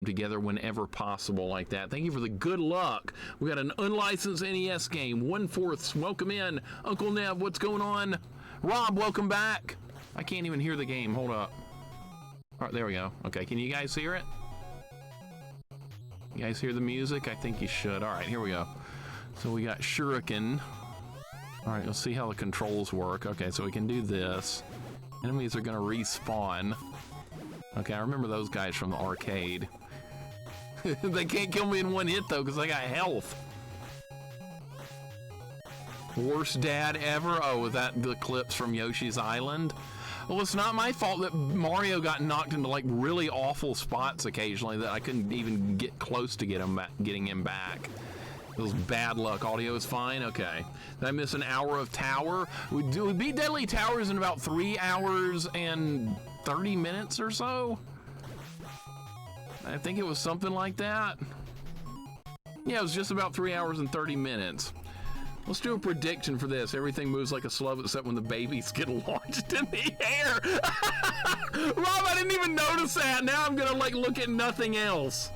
together whenever possible like that. Thank you for the good luck. We got an unlicensed NES game, 1/4. Welcome in. Uncle Nev, what's going on? Rob, welcome back. I can't even hear the game. Hold up. All right, there we go. Okay, can you guys hear it? You guys hear the music? I think you should. All right, here we go. So we got Shuriken. All right, let's see how the controls work. Okay, so we can do this. Enemies are gonna respawn. Okay, I remember those guys from the arcade. They can't kill me in one hit though, because I got health. Worst dad ever? Oh, was that the clips from Yoshi's Island? Well, it's not my fault that Mario got knocked into like really awful spots occasionally that I couldn't even get close to getting him back. It was bad luck. Audio is fine? Okay. Did I miss an hour of Tower? We beat Deadly Towers in about 3 hours and 30 minutes or so? I think it was something like that. Yeah, it was just about 3 hours and 30 minutes. Let's do a prediction for this. Everything moves like a slug except when the babies get launched in the air. Rob, I didn't even notice that. Now I'm gonna like look at nothing else.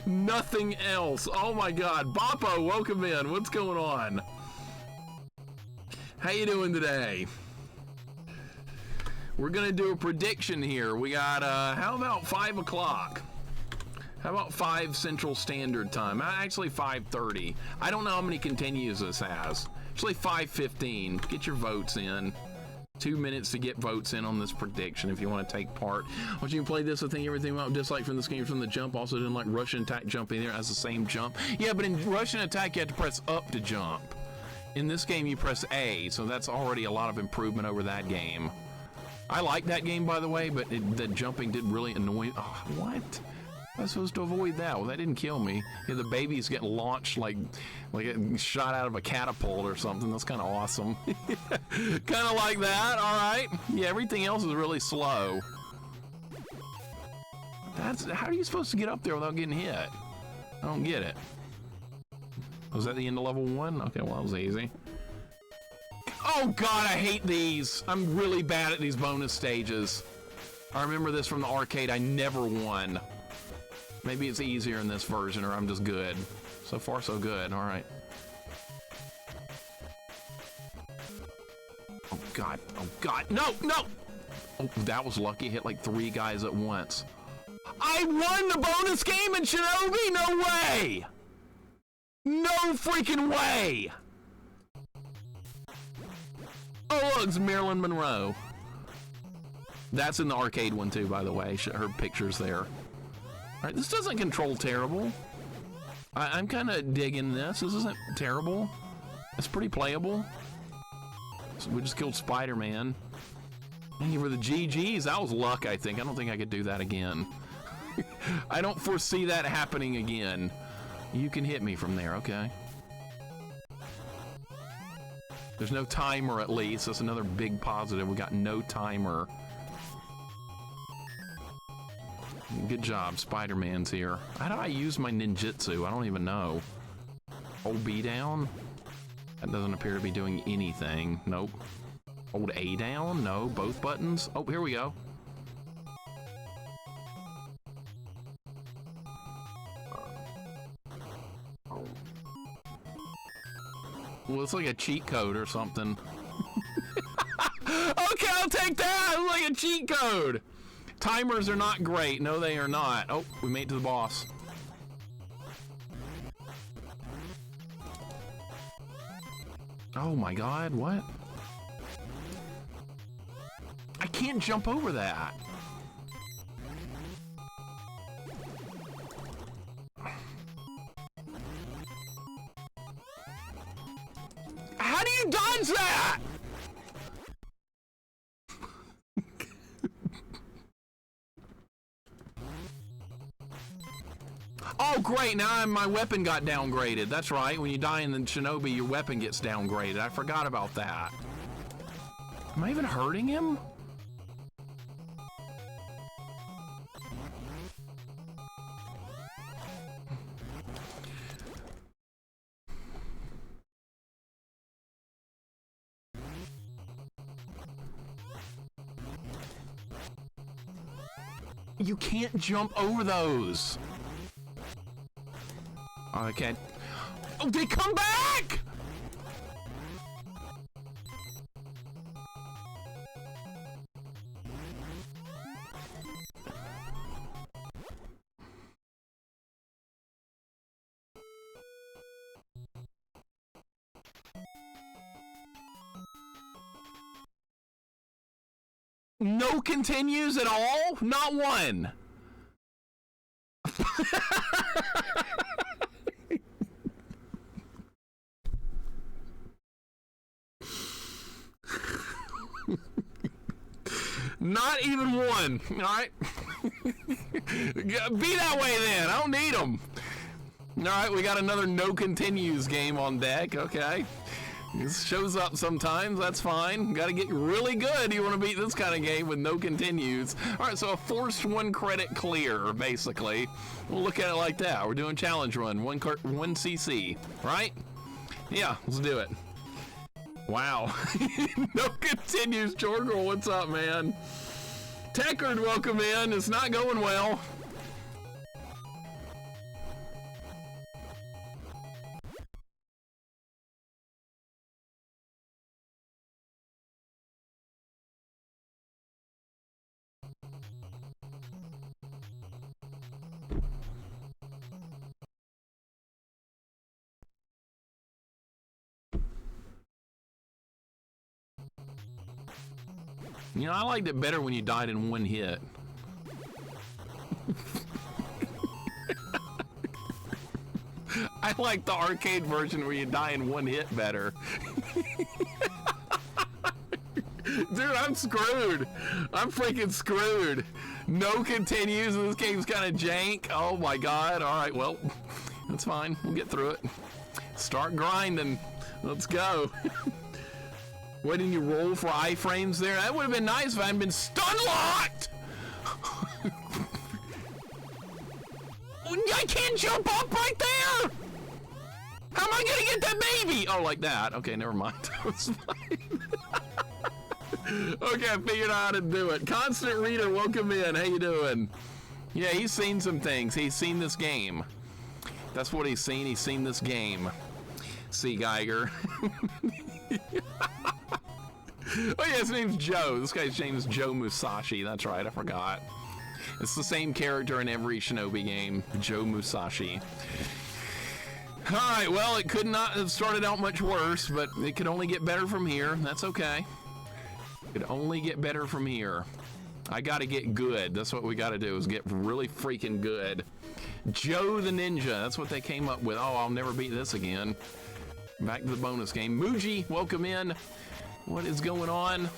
Nothing else. Oh my God. Boppo, welcome in. What's going on? How you doing today? We're gonna do a prediction here. We got, how about 5 o'clock? How about 5 Central Standard Time? Actually 5:30. I don't know how many continues this has. Actually 5:15. Get your votes in. 2 minutes to get votes in on this prediction if you want to take part. Once you play this, I think everything about dislike from this game from the jump. Also didn't like Russian attack jumping there. It has the same jump. Yeah, but in Russian attack you have to press up to jump. In this game you press A, so that's already a lot of improvement over that game. I like that game, by the way, but the jumping did really annoy. Oh, what? I was supposed to avoid that. Well, that didn't kill me. Yeah, the babies get launched like shot out of a catapult or something. That's kind of awesome. Kind of like that. All right. Yeah, everything else is really slow. How are you supposed to get up there without getting hit? I don't get it. Was that the end of level 1? Okay, well, that was easy. Oh God, I hate these. I'm really bad at these bonus stages. I remember this from the arcade. I never won. Maybe it's easier in this version, or I'm just good. So far, so good. All right. Oh God! Oh God! No! No! Oh, that was lucky. Hit like 3 guys at once. I won the bonus game in Shinobi? No way! No freaking way! Oh look, it's Marilyn Monroe. That's in the arcade one too, by the way. Her picture's there. All right, this doesn't control terrible. I'm kind of digging this. This isn't terrible. It's pretty playable. So we just killed Spider-Man. Thank you for the GGs. That was luck, I think. I don't think I could do that again. I don't foresee that happening again. You can hit me from there, okay. There's no timer at least. That's another big positive. We got no timer. Good job, Spider-Man's here. How do I use my ninjutsu? I don't even know. Hold B down? That doesn't appear to be doing anything. Nope. Hold A down? No, both buttons. Oh, here we go. Well, it's like a cheat code or something. Okay, I'll take that! It's like a cheat code! Timers are not great. No, they are not. Oh, we made it to the boss. Oh my God, what? I can't jump over that. How do you dodge that? Oh great, now my weapon got downgraded. That's right, when you die in the Shinobi, your weapon gets downgraded. I forgot about that. Am I even hurting him? You can't jump over those. Oh, I can't. Oh, they come back! No continues at all? Not one. Not even one. All right. Be that way then. I don't need them. All right, we got another no continues game on deck. Okay. This shows up sometimes, that's fine. Got to get really good. You want to beat this kind of game with no continues. All right, so a forced 1 credit clear, basically. We'll look at it like that. We're doing challenge run, 1 CC, right? Yeah, let's do it. Wow. No continues. Jorgel, what's up, man? Techard, welcome in. It's not going well. You know, I liked it better when you died in 1 hit. I like the arcade version where you die in 1 hit better. Dude, I'm screwed. I'm freaking screwed. No continues, and this game's kind of jank. Oh my god. All right, well, that's fine. We'll get through it. Start grinding. Let's go. Why didn't you roll for iframes there? That would have been nice if I hadn't been stun locked! I can't jump up right there! How am I gonna get that baby? Oh, like that. Okay, never mind. That was fine. Okay, I figured out how to do it. Constant Reader, welcome in. How you doing? Yeah, he's seen some things. He's seen this game. That's what he's seen. He's seen this game. See, Geiger. Oh yeah, his name's Joe. This guy's name is Joe Musashi. That's right, I forgot. It's the same character in every Shinobi game, Joe Musashi. Alright, well, it could not have started out much worse, but it could only get better from here. That's okay. It could only get better from here. I gotta get good. That's what we gotta do, is get really freaking good. Joe the Ninja, that's what they came up with. Oh, I'll never beat this again. Back to the bonus game. Muji, welcome in. What is going on?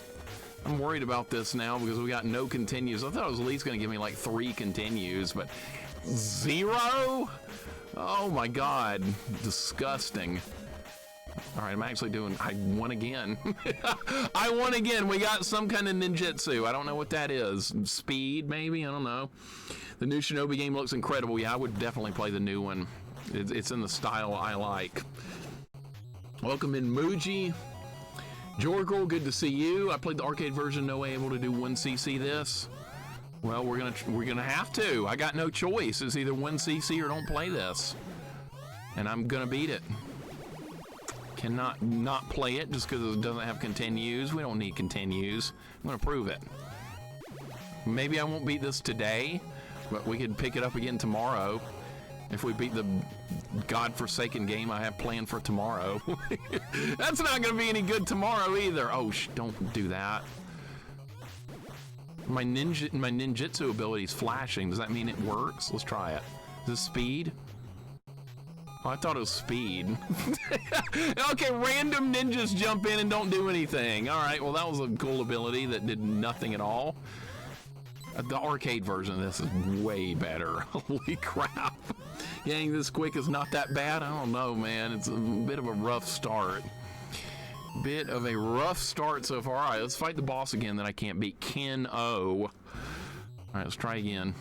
I'm worried about this now because we got no continues. I thought it was at least going to give me like 3 continues, but 0? Oh my god. Disgusting. All right, I'm actually doing, I won again. I won again. We got some kind of ninjutsu. I don't know what that is. Speed, maybe? I don't know. The new Shinobi game looks incredible. Yeah, I would definitely play the new one. It's in the style I like. Welcome in, Muji. Jorgel, good to see you. I played the arcade version, no way able to do 1cc this. Well, we're gonna have to. I got no choice. It's either 1cc or don't play this. And I'm gonna beat it. Cannot not play it just because it doesn't have continues. We don't need continues. I'm gonna prove it. Maybe I won't beat this today, but we could pick it up again tomorrow. If we beat the godforsaken game I have planned for tomorrow. That's not going to be any good tomorrow either. Oh, don't do that. My ninjutsu ability is flashing. Does that mean it works? Let's try it. Is this speed? Oh, I thought it was speed. Okay, random ninjas jump in and don't do anything. All right, well, that was a cool ability that did nothing at all. The arcade version of this is way better. Holy crap. Getting this quick is not that bad. I don't know, man. It's a bit of a rough start. Bit of a rough start so far. All right, let's fight the boss again that I can't beat. Ken O. All right, let's try again.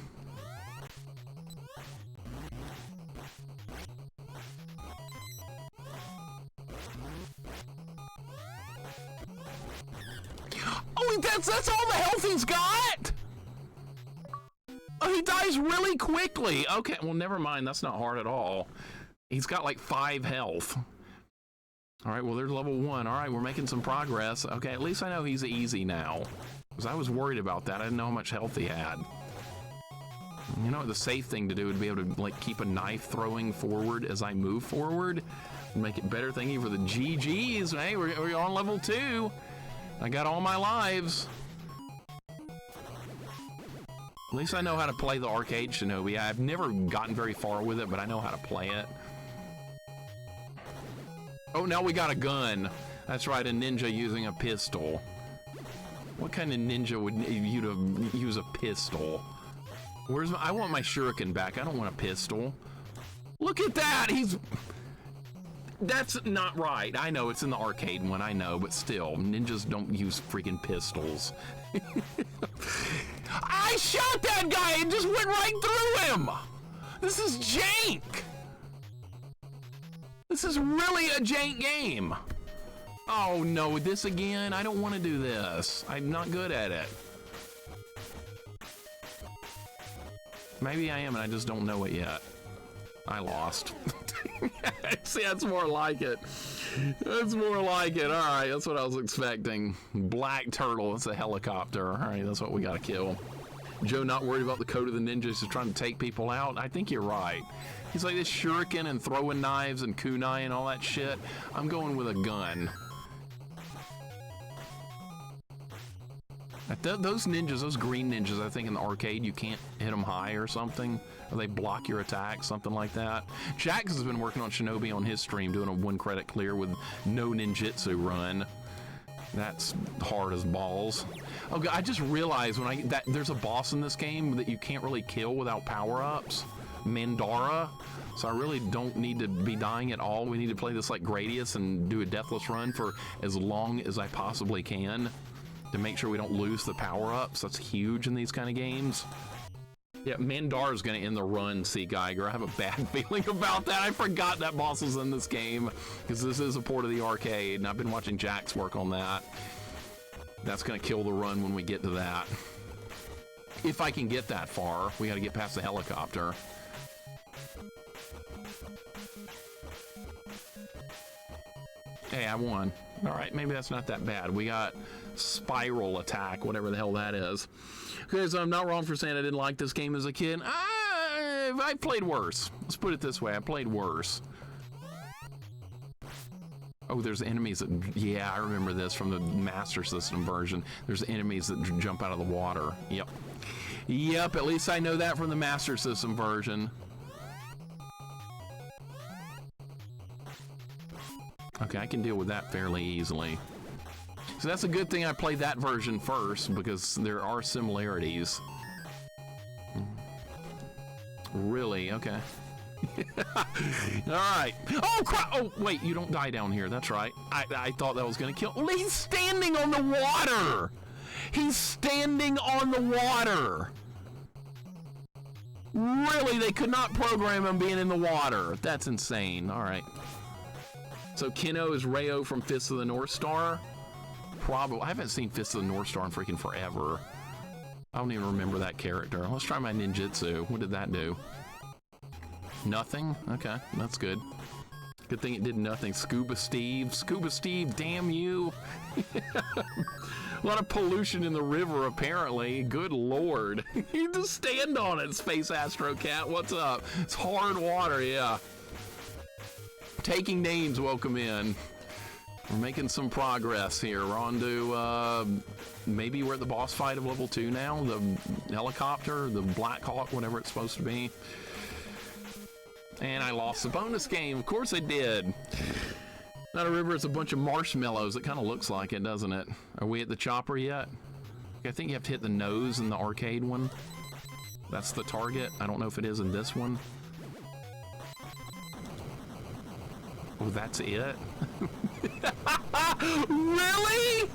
Oh, that's all the health he's got? Oh, he dies really quickly. Okay, well, never mind. That's not hard at all. He's got like 5 health. All right, well, there's level 1. All right, we're making some progress. Okay, at least I know he's easy now. Because I was worried about that. I didn't know how much health he had. You know, the safe thing to do would be able to, like, keep a knife throwing forward as I move forward. Make it better thingy for the GGs. Hey, we're on level 2. I got all my lives. At least I know how to play the arcade Shinobi. I've never gotten very far with it, but I know how to play it. Oh, now we got a gun. That's right, a ninja using a pistol. What kind of ninja would you to use a pistol? Where's I want my shuriken back. I don't want a pistol. Look at that. That's not right. I know it's in the arcade one. I know, but still, ninjas don't use freaking pistols. I shot that guy and just went right through him. This is jank. This is really a jank game. Oh no, this again? I don't want to do this. I'm not good at it. Maybe I am and I just don't know it yet. I lost. See, that's more like it. That's more like it. All right, that's what I was expecting. Black turtle, it's a helicopter. All right, that's what we gotta kill. Joe not worried about the code of the ninjas, just trying to take people out. I think you're right. He's like this shuriken and throwing knives and kunai and all that shit. I'm going with a gun. Those ninjas, those green ninjas, I think in the arcade, you can't hit them high or something. Or they block your attack, something like that. Jax has been working on Shinobi on his stream, doing a 1 credit clear with no ninjutsu run. That's hard as balls. Oh, God, I just realized when there's a boss in this game that you can't really kill without power-ups. Mandara. So I really don't need to be dying at all. We need to play this like Gradius and do a Deathless run for as long as I possibly can to make sure we don't lose the power-ups. That's huge in these kind of games. Yeah, Mandara's gonna end the run, C. Geiger. I have a bad feeling about that. I forgot that boss was in this game because this is a port of the arcade, and I've been watching Jax work on that. That's gonna kill the run when we get to that. If I can get that far, we gotta get past the helicopter. Hey, I won. All right, maybe that's not that bad. We got spiral attack, whatever the hell that is. Okay, so I'm not wrong for saying I didn't like this game as a kid. I played worse. Let's put it this way, I played worse. Oh, there's enemies that, yeah, I remember this from the Master System version. There's enemies that jump out of the water. Yep. Yep, at least I know that from the Master System version. Okay, I can deal with that fairly easily. So that's a good thing I played that version first, because there are similarities. Really? Okay. Alright. Oh, crap! Oh, wait, you don't die down here. That's right. I thought that was gonna kill. Oh, he's standing on the water! He's standing on the water! Really? They could not program him being in the water. That's insane. Alright. So Kino is Reo from Fist of the North Star? Probably. I haven't seen Fist of the North Star in freaking forever. I don't even remember that character. Let's try my ninjutsu. What did that do? Nothing? Okay, that's good. Good thing it did nothing. Scuba Steve. Scuba Steve, damn you. A lot of pollution in the river, apparently. Good lord. You just stand on it, Space Astro Cat. What's up? It's hard water, yeah. Taking names, welcome in. We're making some progress here. We're on to, maybe we're at the boss fight of level 2 now. The helicopter, the Black Hawk, whatever it's supposed to be. And I lost the bonus game. Of course I did. Not a river, it's a bunch of marshmallows. It kind of looks like it, doesn't it? Are we at the chopper yet? I think you have to hit the nose in the arcade one. That's the target. I don't know if it is in this one. Oh, that's it? Really?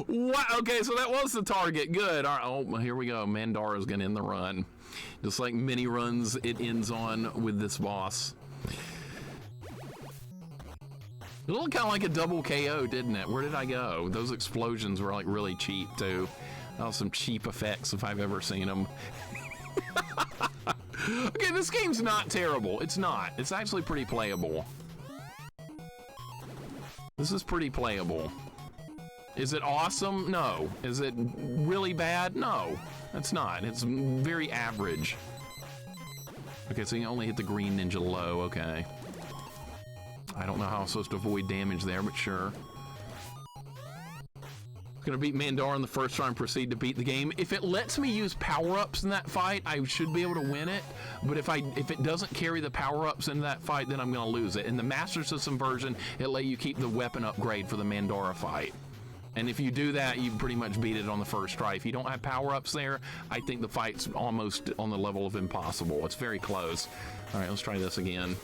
What? Okay, so that was the target. Good. All right. Oh, here we go. Mandara's gonna end the run. Just like many runs it ends on with this boss. It looked kind of like a double KO, didn't it? Where did I go? Those explosions were like really cheap too. That was some cheap effects if I've ever seen them. Okay, this game's not terrible. It's not. It's actually pretty playable. This is pretty playable. Is it awesome? No. Is it really bad? No, it's not. It's very average. Okay, so you only hit the green ninja low. Okay. I don't know how I'm supposed to avoid damage there, but sure. Gonna beat Mandara in the first try and proceed to beat the game. If it lets me use power-ups in that fight, I should be able to win it. But if it doesn't carry the power-ups in that fight, then I'm gonna lose it. In the Master System version, it let you keep the weapon upgrade for the Mandara fight. And if you do that, you pretty much beat it on the first try. If you don't have power-ups there, I think the fight's almost on the level of impossible. It's very close. All right, let's try this again.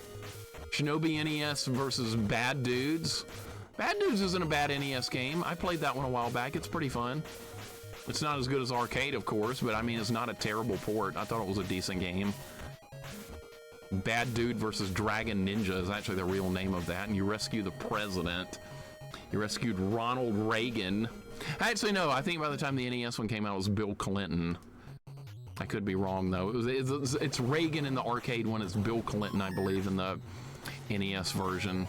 Shinobi NES versus Bad Dudes. Bad Dudes isn't a bad NES game. I played that one a while back. It's pretty fun. It's not as good as Arcade, of course, but I mean, it's not a terrible port. I thought it was a decent game. Bad Dude versus Dragon Ninja is actually the real name of that, and you rescue the president. You rescued Ronald Reagan. Actually, no, I think by the time the NES one came out, it was Bill Clinton. I could be wrong, though. It's Reagan in the arcade one. It's Bill Clinton, I believe, in the NES version.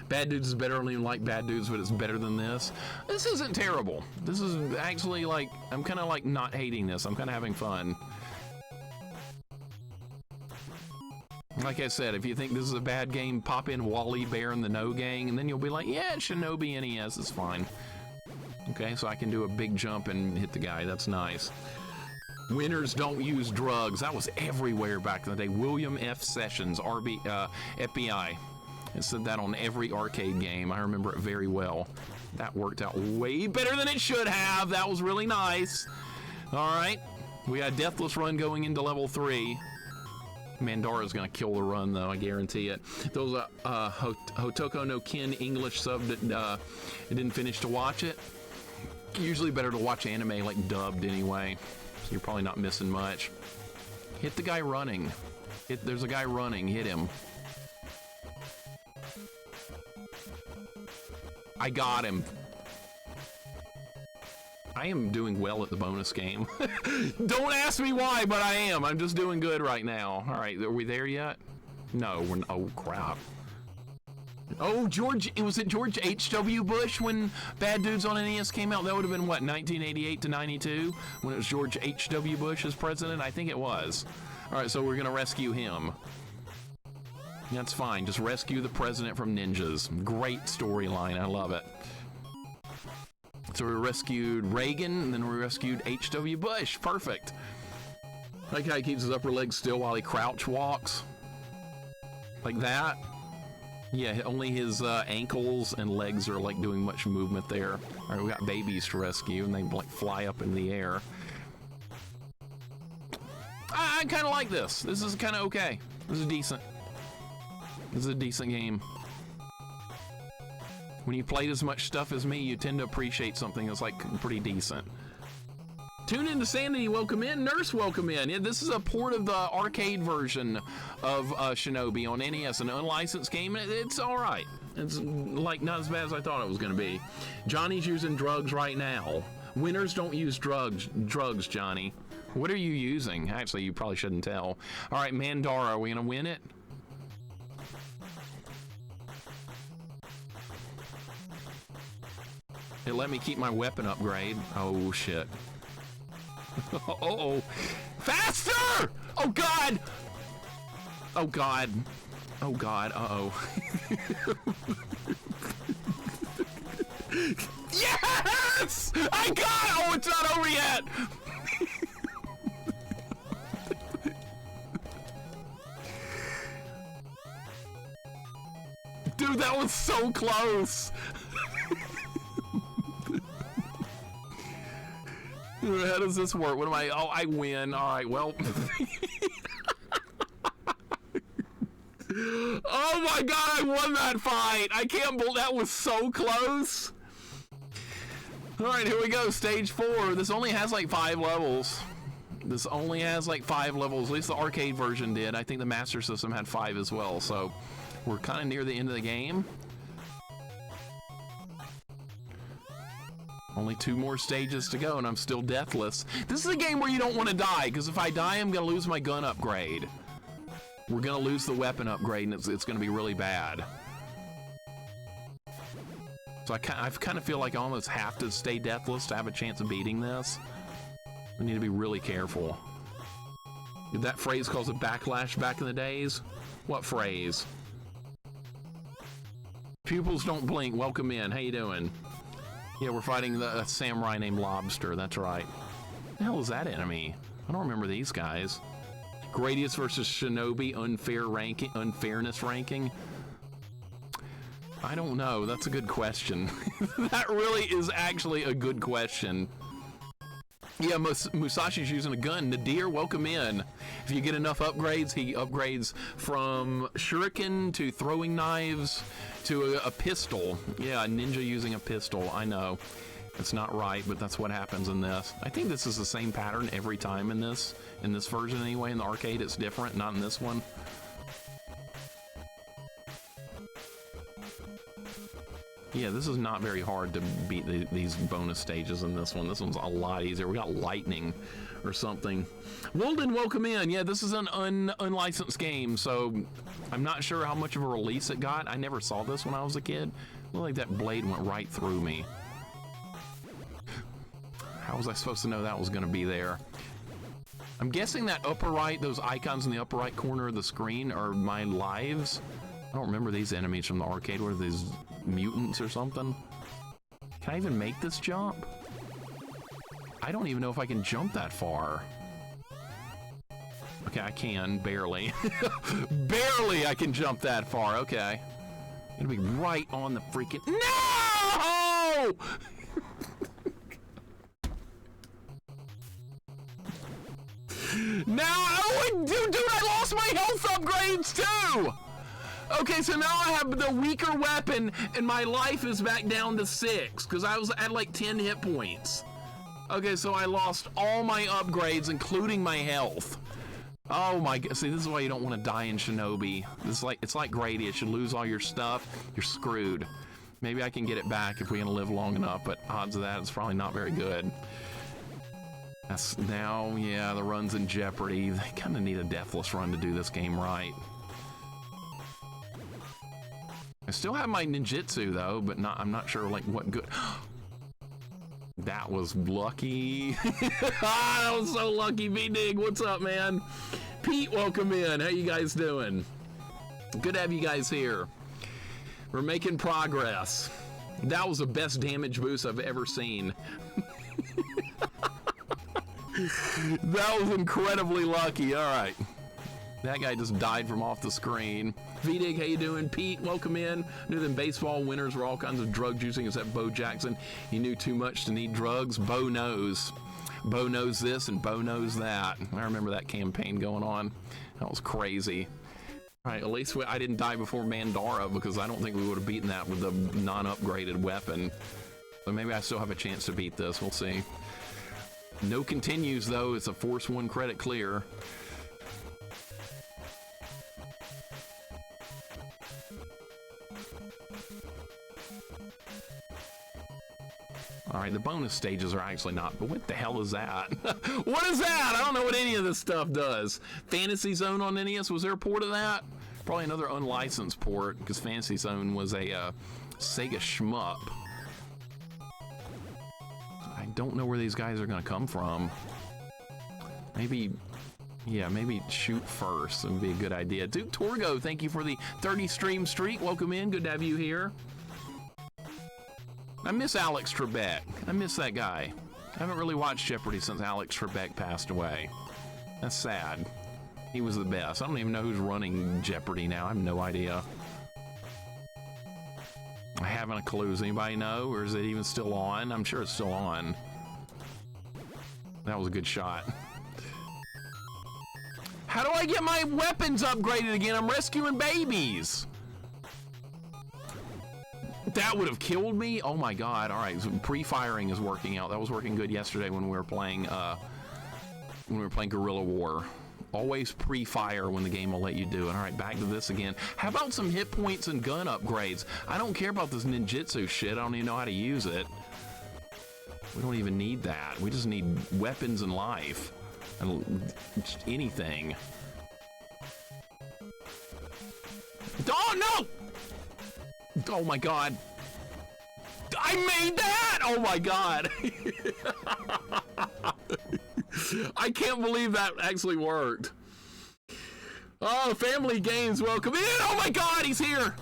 Bad Dudes is better. I don't even like Bad Dudes, but it's better than this. This isn't terrible. This is actually like, I'm kind of like not hating this. I'm kind of having fun. Like I said, if you think this is a bad game, pop in Wally Bear and the No Gang, and then you'll be like, yeah, Shinobi NES is fine. Okay, so I can do a big jump and hit the guy. That's nice. Winners don't use drugs. That was everywhere back in the day. William F. Sessions, FBI. It said that on every arcade game. I remember it very well. That worked out way better than it should have. That was really nice. All right, we got a Deathless run going into level 3. Mandara's gonna kill the run, though, I guarantee it. There was a Hotoko no Ken English sub that didn't finish to watch it. Usually better to watch anime like dubbed anyway, so you're probably not missing much. Hit the guy running. There's a guy running. Hit him. I got him. I am doing well at the bonus game. Don't ask me why, but I am. I'm just doing good right now. All right, are we there yet? No, we're, oh crap. Oh, was it George H.W. Bush when Bad Dudes on NES came out? That would have been, what, 1988 to 92? When it was George H.W. Bush as president? I think it was. All right, so we're gonna rescue him. That's fine, just rescue the president from ninjas. Great storyline, I love it. So we rescued Reagan, and then we rescued H.W. Bush. Perfect. That guy keeps his upper leg still while he crouch walks. Like that. Yeah, only his ankles and legs are like doing much movement there. All right, we got babies to rescue, and they like fly up in the air. I kind of like this. This is kind of okay. This is decent. This is a decent game. When you played as much stuff as me, you tend to appreciate something that's like pretty decent. Tune in to Sanity, welcome in. Nurse, welcome in. Yeah, this is a port of the arcade version of Shinobi on NES, an unlicensed game. It's all right. It's like not as bad as I thought it was going to be. Johnny's using drugs right now. Winners don't use drugs, Johnny. What are you using? Actually, you probably shouldn't tell. All right, Mandara, are we going to win it? It let me keep my weapon upgrade. Oh, shit. Uh-oh. Faster! Oh, God! Oh, God. Oh, God. Uh-oh. Yes! I got it! Oh, it's not over yet! Dude, that was so close! How does this work? What am I? Oh, I win. All right, well. Oh my God, I won that fight. I can't believe that was so close. All right, here we go. Stage 4. This only has like 5 levels. This only has like 5 levels. At least the arcade version did. I think the Master System had 5 as well. So we're kind of near the end of the game. Only 2 more stages to go, and I'm still deathless. This is a game where you don't want to die, because if I die, I'm going to lose my gun upgrade. We're going to lose the weapon upgrade, and it's going to be really bad. So I kind of feel like I almost have to stay deathless to have a chance of beating this. We need to be really careful. Did that phrase cause a backlash back in the days? What phrase? Pupils don't blink. Welcome in. How you doing? Yeah, we're fighting a samurai named Lobster. That's right. What the hell is that enemy? I don't remember these guys. Gradius versus Shinobi unfairness ranking. I don't know. That's a good question. That really is actually a good question. Yeah, Musashi's using a gun. Nadir, welcome in. If you get enough upgrades, he upgrades from shuriken to throwing knives to a pistol. Yeah, a ninja using a pistol. I know. It's not right, but that's what happens in this. I think this is the same pattern every time in this version anyway. In the arcade, it's different, not in this one. Yeah, this is not very hard to beat these bonus stages in this one. This one's a lot easier. We got lightning or something. Walden, welcome in. Yeah, this is an unlicensed game, so I'm not sure how much of a release it got. I never saw this when I was a kid. It looked like that blade went right through me. How was I supposed to know that was going to be there? I'm guessing that upper right, those icons in the upper right corner of the screen are my lives. I don't remember these enemies from the arcade. What are these, mutants or something? Can I even make this jump? I don't even know if I can jump that far. Okay, I can, barely. Barely I can jump that far, okay. It'll be right on the freaking... No! Now, oh, dude, I lost my health upgrades too! Okay, so now I have the weaker weapon, and my life is back down to 6, because I was at like 10 hit points. Okay, so I lost all my upgrades, including my health. Oh my god, see, this is why you don't want to die in Shinobi. It's like Gradius, you lose all your stuff, you're screwed. Maybe I can get it back if we're gonna live long enough, but odds of that, it's probably not very good. That's now, yeah, the run's in jeopardy. They kind of need a deathless run to do this game right. I still have my ninjutsu though, but I'm not sure like what good. That was lucky. That was so lucky. B-Dig, what's up, man? Pete, welcome in. How you guys doing? Good to have you guys here. We're making progress. That was the best damage boost I've ever seen. That was incredibly lucky. All right. That guy just died from off the screen. V-Dig, how you doing? Pete, welcome in. Knew them baseball winners were all kinds of drug juicing except Bo Jackson. He knew too much to need drugs. Bo knows. Bo knows this and Bo knows that. I remember that campaign going on. That was crazy. All right, at least I didn't die before Mandara because I don't think we would have beaten that with the non-upgraded weapon. So maybe I still have a chance to beat this. We'll see. No continues, though. It's a Force 1 credit clear. All right, the bonus stages are actually not, but what the hell is that? What is that? I don't know what any of this stuff does. Fantasy Zone on NES, was there a port of that? Probably another unlicensed port, because Fantasy Zone was a Sega shmup. I don't know where these guys are going to come from. Maybe, yeah, maybe shoot first would be a good idea. Duke Torgo, thank you for the 30 stream streak. Welcome in, good to have you here. I miss Alex Trebek. I miss that guy. I haven't really watched Jeopardy since Alex Trebek passed away. That's sad. He was the best. I don't even know who's running Jeopardy now. I have no idea. I haven't a clue. Does anybody know? Or is it even still on? I'm sure it's still on. That was a good shot. How do I get my weapons upgraded again? I'm rescuing babies. That would have killed me. Oh my god. All right, so pre-firing is working out. That was working good yesterday when we were playing Guerrilla War. Always pre-fire when the game will let you do it. All right, back to this again. How about some hit points and gun upgrades? I don't care about this ninjutsu shit. I don't even know how to use it. We don't even need that. We just need weapons and life. And just anything. Oh, no! Oh, my God. I made that! Oh, my God. I can't believe that actually worked. Oh, Family Games, welcome in! Oh, my God, he's here!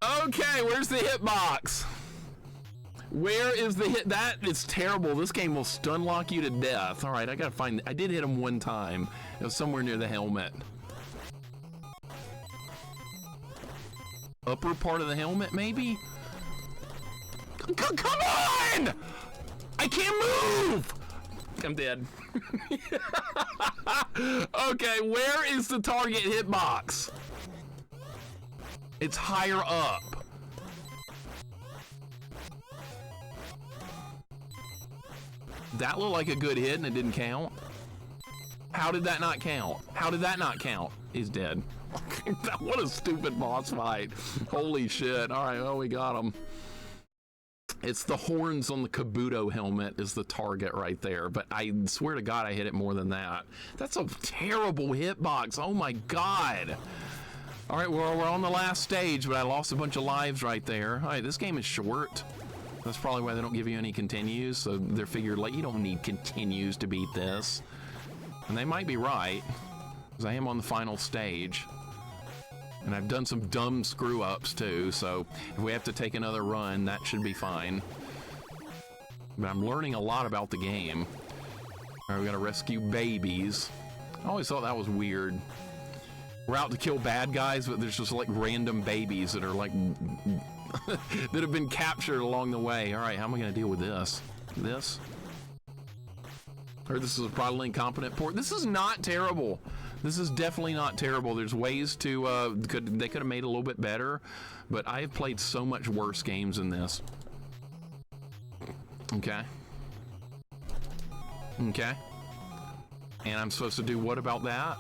Oh, okay, where's the hitbox? Where is the hit? That is terrible. This game will stun lock you to death. All right, I gotta find. I did hit him one time. It was somewhere near the helmet. Upper part of the helmet, maybe? Come on! I can't move! I'm dead. Okay, where is the target hitbox? It's higher up. That looked like a good hit and it didn't count. How did that not count? How did that not count? He's dead. What a stupid boss fight. Holy shit. All right, well, we got him. It's the horns on the Kabuto helmet is the target right there, but I swear to God I hit it more than that. That's a terrible hitbox. Oh my God. All right, well, we're on the last stage, but I lost a bunch of lives right there. All right, this game is short. That's probably why they don't give you any continues, so they're figured like you don't need continues to beat this. And they might be right, because I am on the final stage. And I've done some dumb screw-ups too, so if we have to take another run, that should be fine. But I'm learning a lot about the game. All right, we gotta rescue babies. I always thought that was weird. We're out to kill bad guys, but there's just like random babies that are like that have been captured along the way. All right, how am I gonna deal with this? This? Or this is a probably incompetent port. This is not terrible. This is definitely not terrible. There's ways to, they could have made it a little bit better, but I have played so much worse games than this. Okay. Okay. And I'm supposed to do what about that?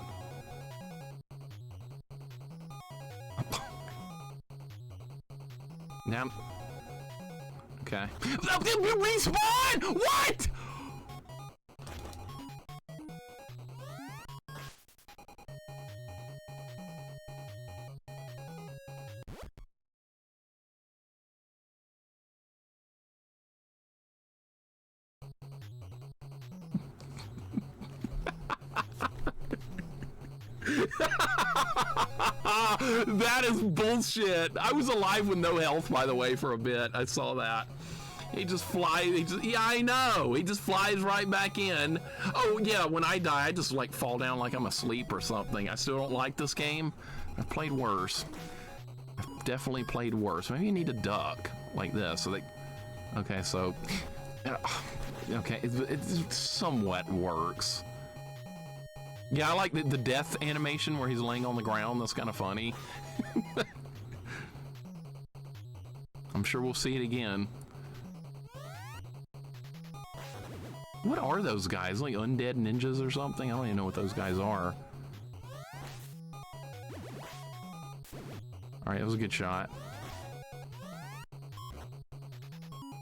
Now, okay. Respawn! What? That is bullshit. I was alive with no health, by the way, for a bit. I saw that. He just flies. Yeah, I know. He just flies right back in. Oh, yeah, when I die, I just, like, fall down like I'm asleep or something. I still don't like this game. I've played worse. I've definitely played worse. Maybe you need to duck like this. So they... Okay, so... Okay, it somewhat works. Yeah, I like the death animation where he's laying on the ground. That's kind of funny. I'm sure we'll see it again. What are those guys? Like undead ninjas or something? I don't even know what those guys are. Alright, that was a good shot.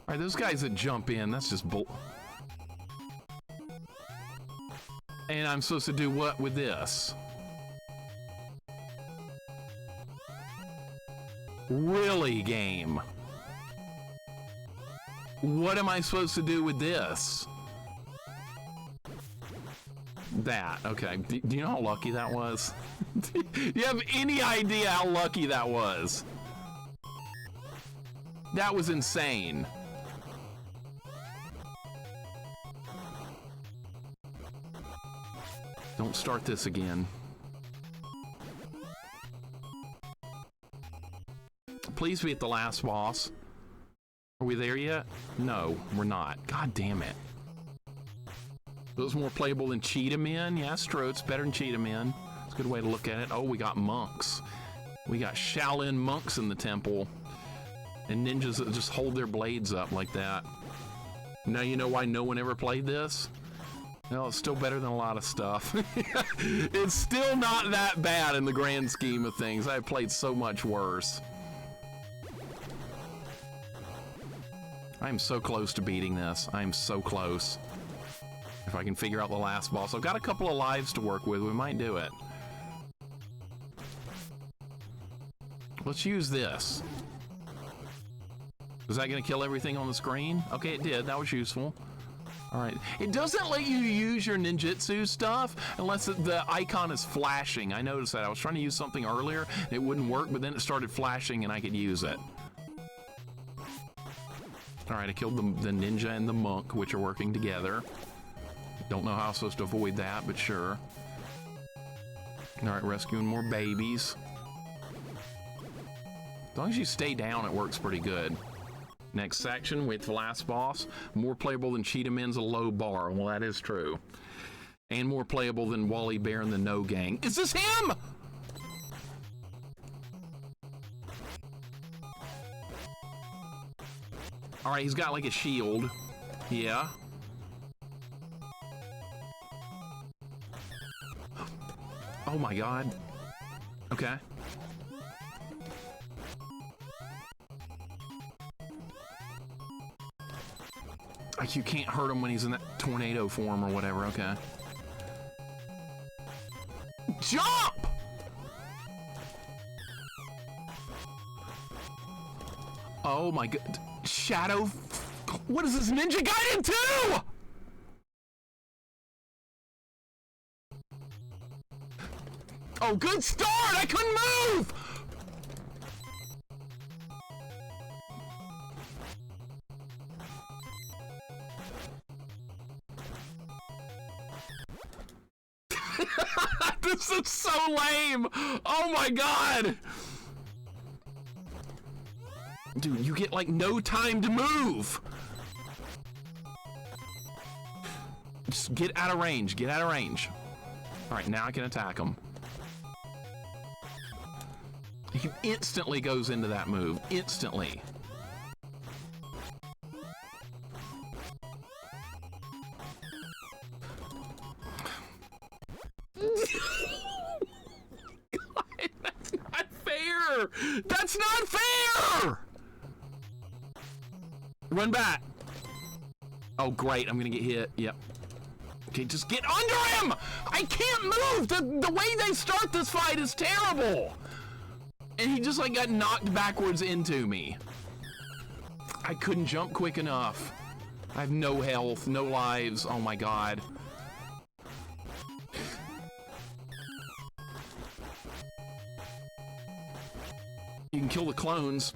Alright, those guys that jump in, that's just bull... And I'm supposed to do what with this? Really, game? What am I supposed to do with this? That, okay. Do you know how lucky that was? Do you have any idea how lucky that was? That was insane. Don't start this again. Please be at the last boss. Are we there yet? No, we're not. God damn it. Those more playable than Cheetah Men? Yeah, that's true. It's better than Cheetah Men. It's a good way to look at it. Oh, we got monks. We got Shaolin monks in the temple. And ninjas that just hold their blades up like that. Now you know why no one ever played this? No, it's still better than a lot of stuff. It's still not that bad in the grand scheme of things. I've played so much worse. I'm so close to beating this. I'm so close. If I can figure out the last boss. I've got a couple of lives to work with. We might do it. Let's use this. Is that going to kill everything on the screen? Okay, it did. That was useful. All right. It doesn't let you use your ninjutsu stuff unless the icon is flashing. I noticed that. I was trying to use something earlier, and it wouldn't work, but then it started flashing, and I could use it. All right, I killed the ninja and the monk, which are working together. Don't know how I'm supposed to avoid that, but sure. All right, rescuing more babies. As long as you stay down, it works pretty good. Next section, wait for the last boss. More playable than Cheetah Man's a low bar. Well, that is true. And more playable than Wally Bear and the No Gang. Is this him? All right, he's got like a shield. Yeah. Oh my God. Okay. Like, you can't hurt him when he's in that tornado form or whatever. Okay. Jump! Oh my God. Shadow. What is this, Ninja Gaiden 2? Oh, good start! I couldn't move! This is so lame! Oh my God! Dude, you get like no time to move! Just get out of range, get out of range. Alright, now I can attack him. He instantly goes into that move. Instantly. God, that's not fair! That's not fair! Run back. Oh, great. I'm gonna get hit. Yep. Okay, just get under him! I can't move! The way they start this fight is terrible! And he just like got knocked backwards into me. I couldn't jump quick enough. I have no health, no lives. Oh my God. You can kill the clones.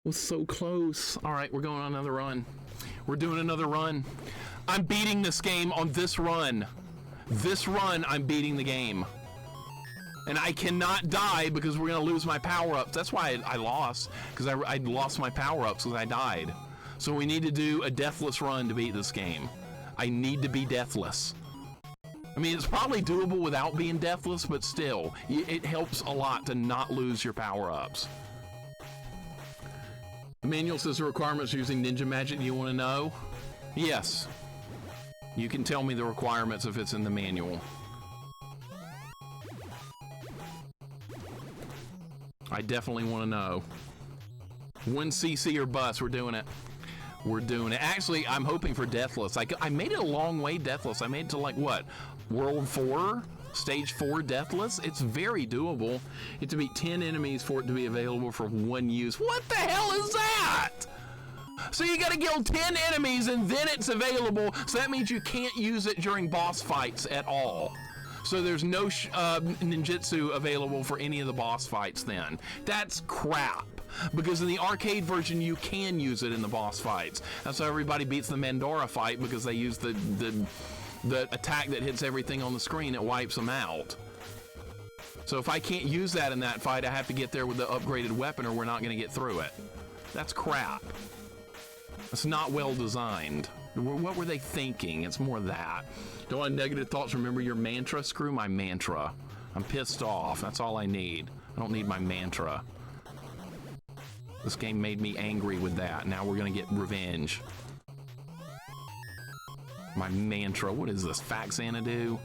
Was so close. All right, we're going on another run. We're doing another run. I'm beating this game on this run. This run, I'm beating the game. And I cannot die because we're gonna lose my power-ups. That's why I lost, because I lost my power-ups because I died. So we need to do a deathless run to beat this game. I need to be deathless. I mean, it's probably doable without being deathless, but still, it helps a lot to not lose your power-ups. The manual says the requirements using ninja magic. Do you want to know? Yes. You can tell me the requirements if it's in the manual. I definitely want to know. 1cc or bust. We're doing it. We're doing it. Actually, I'm hoping for deathless. I made it a long way deathless. I made it to like what? World 4? Stage 4 deathless? It's very doable. It to beat 10 enemies for it to be available for 1 use. What the hell is that? So you gotta kill 10 enemies and then it's available, so that means you can't use it during boss fights at all. So there's no ninjutsu available for any of the boss fights then. That's crap. Because in the arcade version, you can use it in the boss fights. That's how everybody beats the Mandora fight, because they use the attack that hits everything on the screen. It wipes them out. So if I can't use that in that fight, I have to get there with the upgraded weapon or we're not going to get through it. That's crap. It's not well designed. What were they thinking? It's more that. Don't want negative thoughts. Remember your mantra? Screw my mantra. I'm pissed off. That's all I need. I don't need my mantra. This game made me angry with that. Now we're gonna get revenge. My mantra. What is this? Fact Xanadu?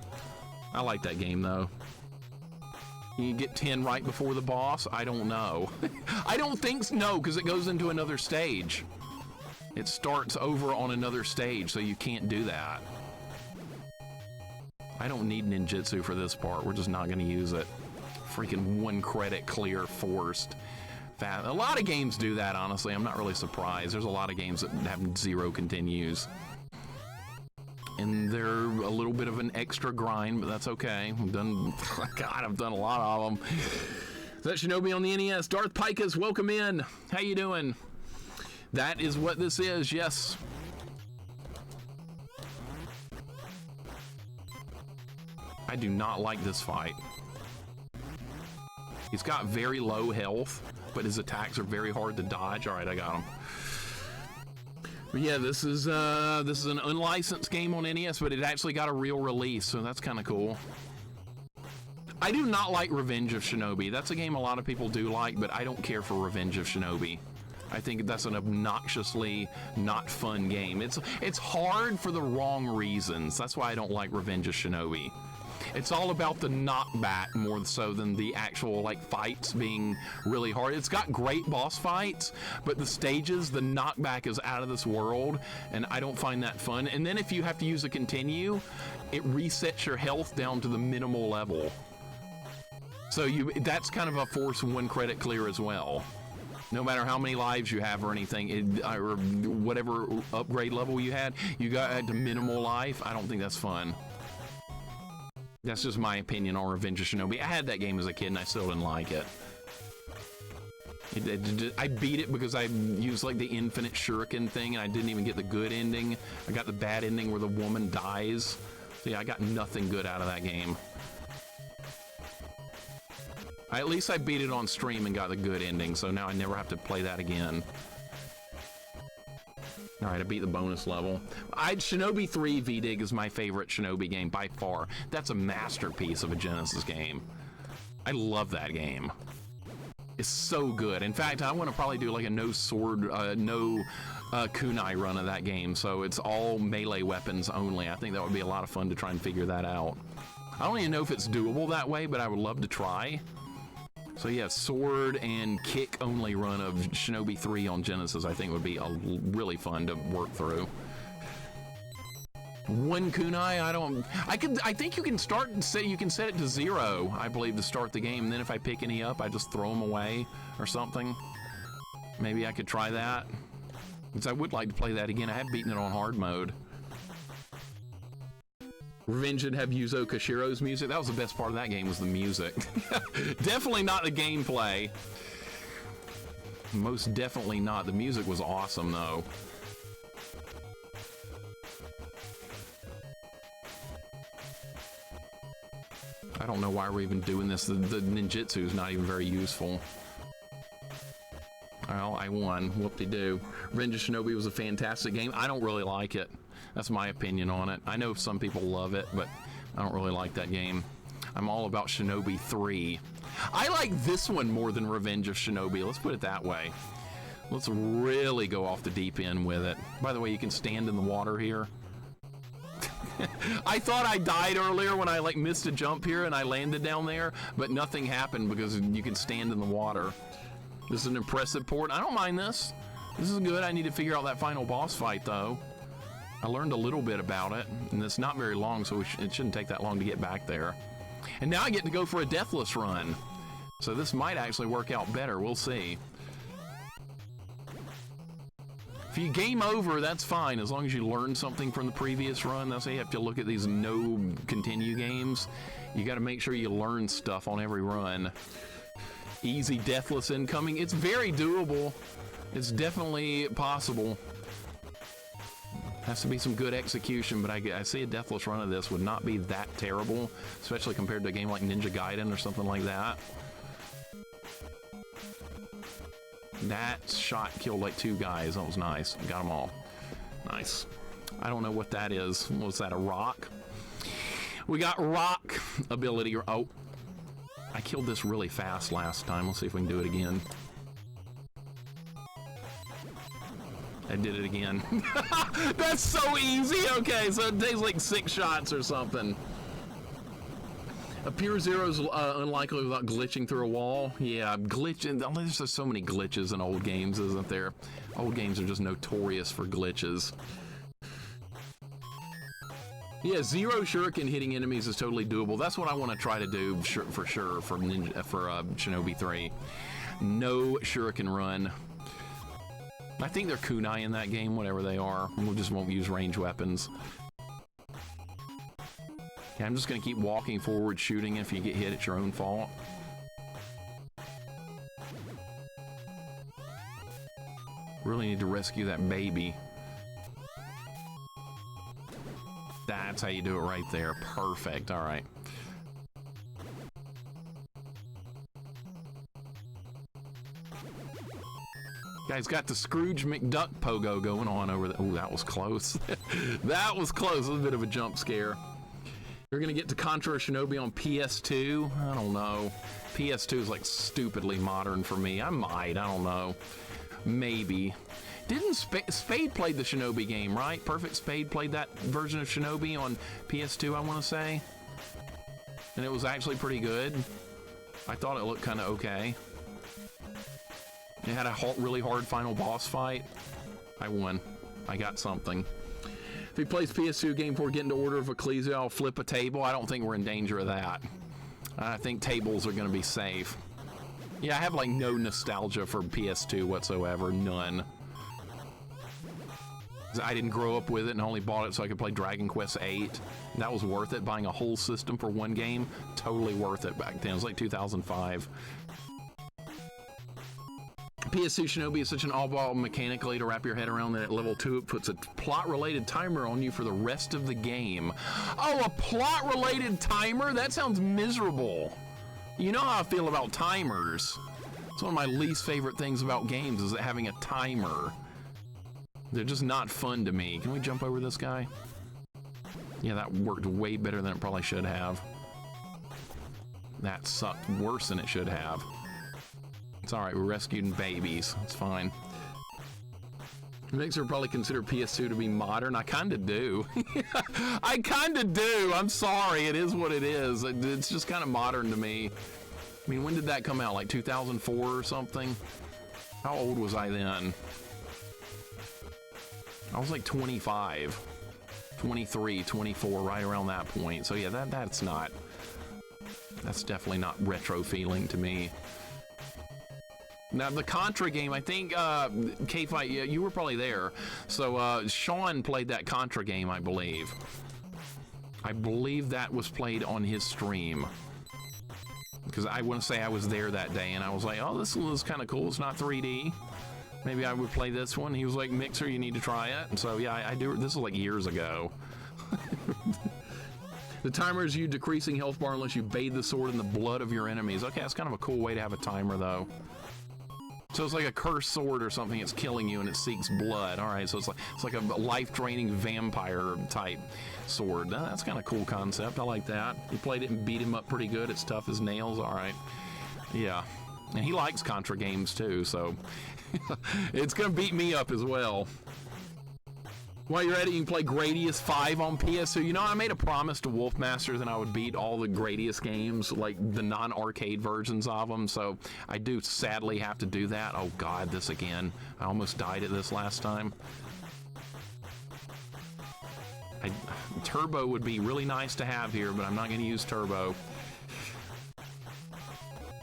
I like that game though. You get 10 right before the boss? I don't know. I don't think so. No, because it goes into another stage. It starts over on another stage, so you can't do that. I don't need ninjutsu for this part. We're just not going to use it. Freaking 1 credit clear forced. A lot of games do that, honestly. I'm not really surprised. There's a lot of games that have 0 continues. And they're a little bit of an extra grind, but that's okay. I've done, God, I've done a lot of them. Is that Shinobi on the NES? Darth Pikas, welcome in. How you doing? That is what this is, yes. I do not like this fight. He's got very low health, but his attacks are very hard to dodge. All right, I got him. But yeah, this is an unlicensed game on NES, but it actually got a real release, so that's kind of cool. I do not like Revenge of Shinobi. That's a game a lot of people do like, but I don't care for Revenge of Shinobi. I think that's an obnoxiously not fun game. It's hard for the wrong reasons. That's why I don't like Revenge of Shinobi. It's all about the knockback more so than the actual like fights being really hard. It's got great boss fights, but the stages, the knockback is out of this world, and I don't find that fun. And then if you have to use a continue, it resets your health down to the minimal level. So that's kind of a force 1 credit clear as well. No matter how many lives you have or anything, or whatever upgrade level you had, you got to minimal life. I don't think that's fun. That's just my opinion on Revenge of Shinobi. I had that game as a kid and I still didn't like it. I beat it because I used like the infinite shuriken thing and I didn't even get the good ending. I got the bad ending where the woman dies. So yeah, I got nothing good out of that game. At least I beat it on stream and got the good ending, so now I never have to play that again. All right, I beat the bonus level. Shinobi 3 V-Dig is my favorite Shinobi game by far. That's a masterpiece of a Genesis game. I love that game. It's so good. In fact, I want to probably do like a no sword, no kunai run of that game, so it's all melee weapons only. I think that would be a lot of fun to try and figure that out. I don't even know if it's doable that way, but I would love to try. So yeah, sword and kick only run of Shinobi 3 on Genesis I think would be really fun to work through. 1 kunai, I think you can start and say you can set it to 0, I believe, to start the game. And then if I pick any up, I just throw them away or something. Maybe I could try that. Because I would like to play that again. I have beaten it on hard mode. Revenge did have Yuzo Koshiro's music. That was the best part of that game, was the music. Definitely not the gameplay. Most definitely not. The music was awesome, though. I don't know why we're even doing this. The ninjutsu is not even very useful. Well, I won. Whoop-de-doo. Revenge of Shinobi was a fantastic game. I don't really like it. That's my opinion on it. I know some people love it, but I don't really like that game. I'm all about Shinobi 3. I like this one more than Revenge of Shinobi. Let's put it that way. Let's really go off the deep end with it. By the way, you can stand in the water here. I thought I died earlier when I like missed a jump here and I landed down there, but nothing happened because you can stand in the water. This is an impressive port. I don't mind this. This is good. I need to figure out that final boss fight, though. I learned a little bit about it, and it's not very long, so it shouldn't take that long to get back there. And now I get to go for a Deathless run. So this might actually work out better. We'll see. If you game over, that's fine, as long as you learn something from the previous run. That's why you have to look at these no continue games. You got to make sure you learn stuff on every run. Easy Deathless incoming. It's very doable. It's definitely possible. Has to be some good execution, but I see a Deathless run of this would not be that terrible, especially compared to a game like Ninja Gaiden or something like that. That shot killed like 2 guys. That was nice. Got them all. Nice. I don't know what that is. Was that a rock? We got rock ability. Oh, I killed this really fast last time. Let's see if we can do it again. I did it again. That's so easy. Okay, so it takes like 6 shots or something. A pure zero is unlikely without glitching through a wall. Yeah, glitching. There's just so many glitches in old games, isn't there? Old games are just notorious for glitches. Yeah, 0 shuriken hitting enemies is totally doable. That's what I want to try to do for sure for Shinobi 3. No shuriken run. I think they're kunai in that game, whatever they are. We just won't use range weapons. Yeah, I'm just going to keep walking forward, shooting. If you get hit, it's your own fault. Really need to rescue that baby. That's how you do it right there. Perfect. All right. Guys, got the Scrooge McDuck pogo going on over there. Oh, that was close. That was close. It was a bit of a jump scare. You're going to get to Contra Shinobi on PS2? I don't know. PS2 is like stupidly modern for me. I might. I don't know. Maybe. Didn't Spade played the Shinobi game, right? Perfect Spade played that version of Shinobi on PS2, I want to say. And it was actually pretty good. I thought it looked kind of okay. It had a really hard final boss fight. I won. I got something. If he plays PS2 game before getting to Order of Ecclesia, I'll flip a table. I don't think we're in danger of that. I think tables are going to be safe. Yeah, I have like no nostalgia for PS2 whatsoever. None. I didn't grow up with it and only bought it so I could play Dragon Quest VIII. That was worth it. Buying a whole system for one game, totally worth it back then. It was like 2005. PS2 Shinobi is such an oddball mechanically to wrap your head around that at level 2 it puts a plot-related timer on you for the rest of the game. Oh, a plot-related timer? That sounds miserable. You know how I feel about timers. It's one of my least favorite things about games is having a timer. They're just not fun to me. Can we jump over this guy? Yeah, that worked way better than it probably should have. That sucked worse than it should have. It's alright, we're rescuing babies. It's fine. Mixer probably consider PS2 to be modern. I kinda do. I kinda do. I'm sorry. It is what it is. It's just kind of modern to me. I mean, when did that come out? Like 2004 or something? How old was I then? I was like 25, 23, 24, right around that point. So yeah, that's definitely not retro feeling to me. Now, the Contra game, I think, K-Fight, yeah, you were probably there. So, Sean played that Contra game, I believe. I believe that was played on his stream. Because I want to say I was there that day, and I was like, oh, this was kind of cool. It's not 3D. Maybe I would play this one. He was like, Mixer, you need to try it. And so, yeah, I do. This was like years ago. The timer is you decreasing health bar unless you bathe the sword in the blood of your enemies. Okay, that's kind of a cool way to have a timer, though. So it's like a cursed sword or something. It's killing you and it seeks blood. All right, so it's like a life-draining vampire type sword. That's kind of a cool concept. I like that. He played it and beat him up pretty good. It's tough as nails. All right, yeah, and he likes Contra games too, so it's gonna beat me up as well. While you're at it, you can play Gradius 5 on PS2. You know, I made a promise to Wolfmasters and I would beat all the Gradius games, like the non-arcade versions of them, so I do sadly have to do that. Oh god, this again. I almost died at this last time. Turbo would be really nice to have here, but I'm not going to use Turbo.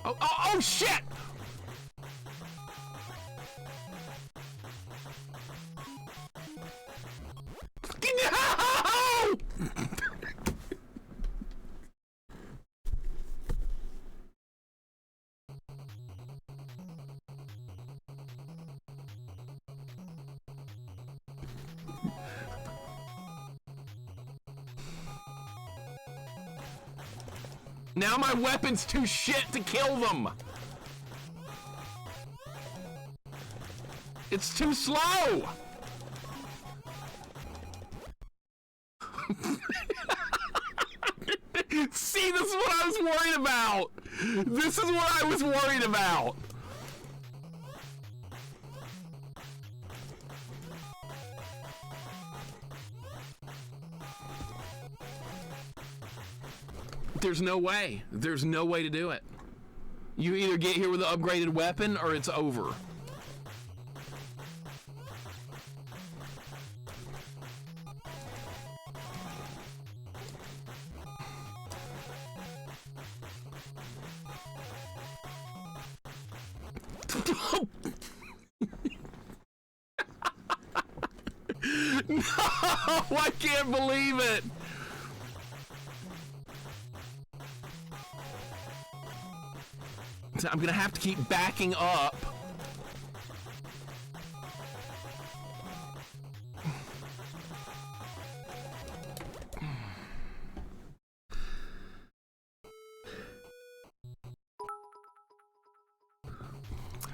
Oh shit! No! Now my weapon's too shit to kill them! It's too slow! See, this is what I was worried about! This is what I was worried about! There's no way. There's no way to do it. You either get here with an upgraded weapon or it's over. No, I can't believe it. I'm gonna have to keep backing up.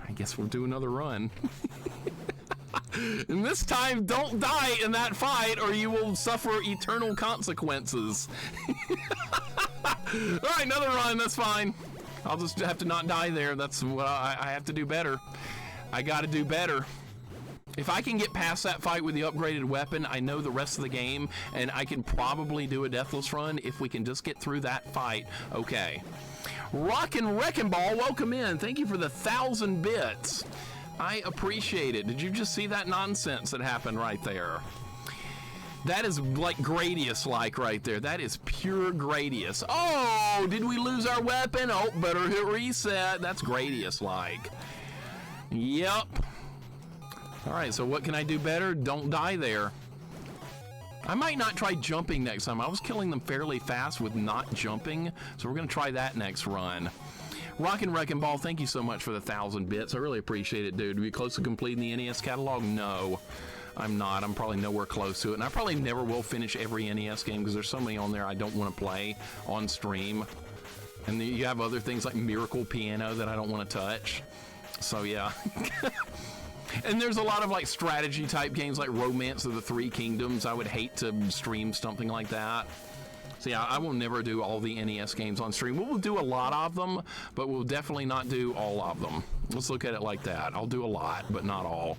I guess we'll do another run. And this time, don't die in that fight or you will suffer eternal consequences. All right, another run, that's fine. I'll just have to not die there. That's what I have to do better. I gotta do better. If I can get past that fight with the upgraded weapon, I know the rest of the game, and I can probably do a Deathless run if we can just get through that fight. Okay. Rockin' Wrecking Ball, welcome in. Thank you for the 1,000 bits. I appreciate it. Did you just see that nonsense that happened right there? That is like Gradius-like right there. That is pure Gradius. Oh, did we lose our weapon? Oh, better hit reset. That's Gradius-like. Yep. All right, so what can I do better? Don't die there. I might not try jumping next time. I was killing them fairly fast with not jumping, so we're gonna try that next run. Rockin' Wrecking Ball, thank you so much for the 1,000 bits. I really appreciate it, dude. Are we close to completing the NES catalog? No, I'm not. I'm probably nowhere close to it, and I probably never will finish every NES game because there's so many on there I don't want to play on stream. And you have other things like Miracle Piano that I don't want to touch. So yeah. And there's a lot of like strategy type games like Romance of the Three Kingdoms. I would hate to stream something like that. So yeah, I will never do all the NES games on stream. We'll do a lot of them, but we'll definitely not do all of them. Let's look at it like that. I'll do a lot, but not all.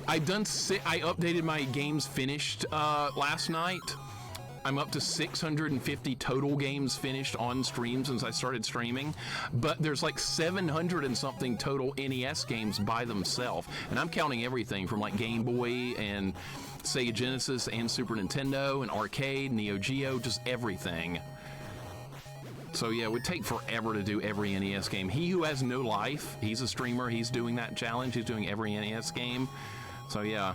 I updated my games finished last night. I'm up to 650 total games finished on stream since I started streaming, but there's like 700 and something total NES games by themselves, and I'm counting everything from like Game Boy and Sega Genesis and Super Nintendo and arcade, Neo Geo, just everything. So yeah, it would take forever to do every NES game. He Who Has No Life, he's a streamer, he's doing that challenge, he's doing every NES game. So yeah,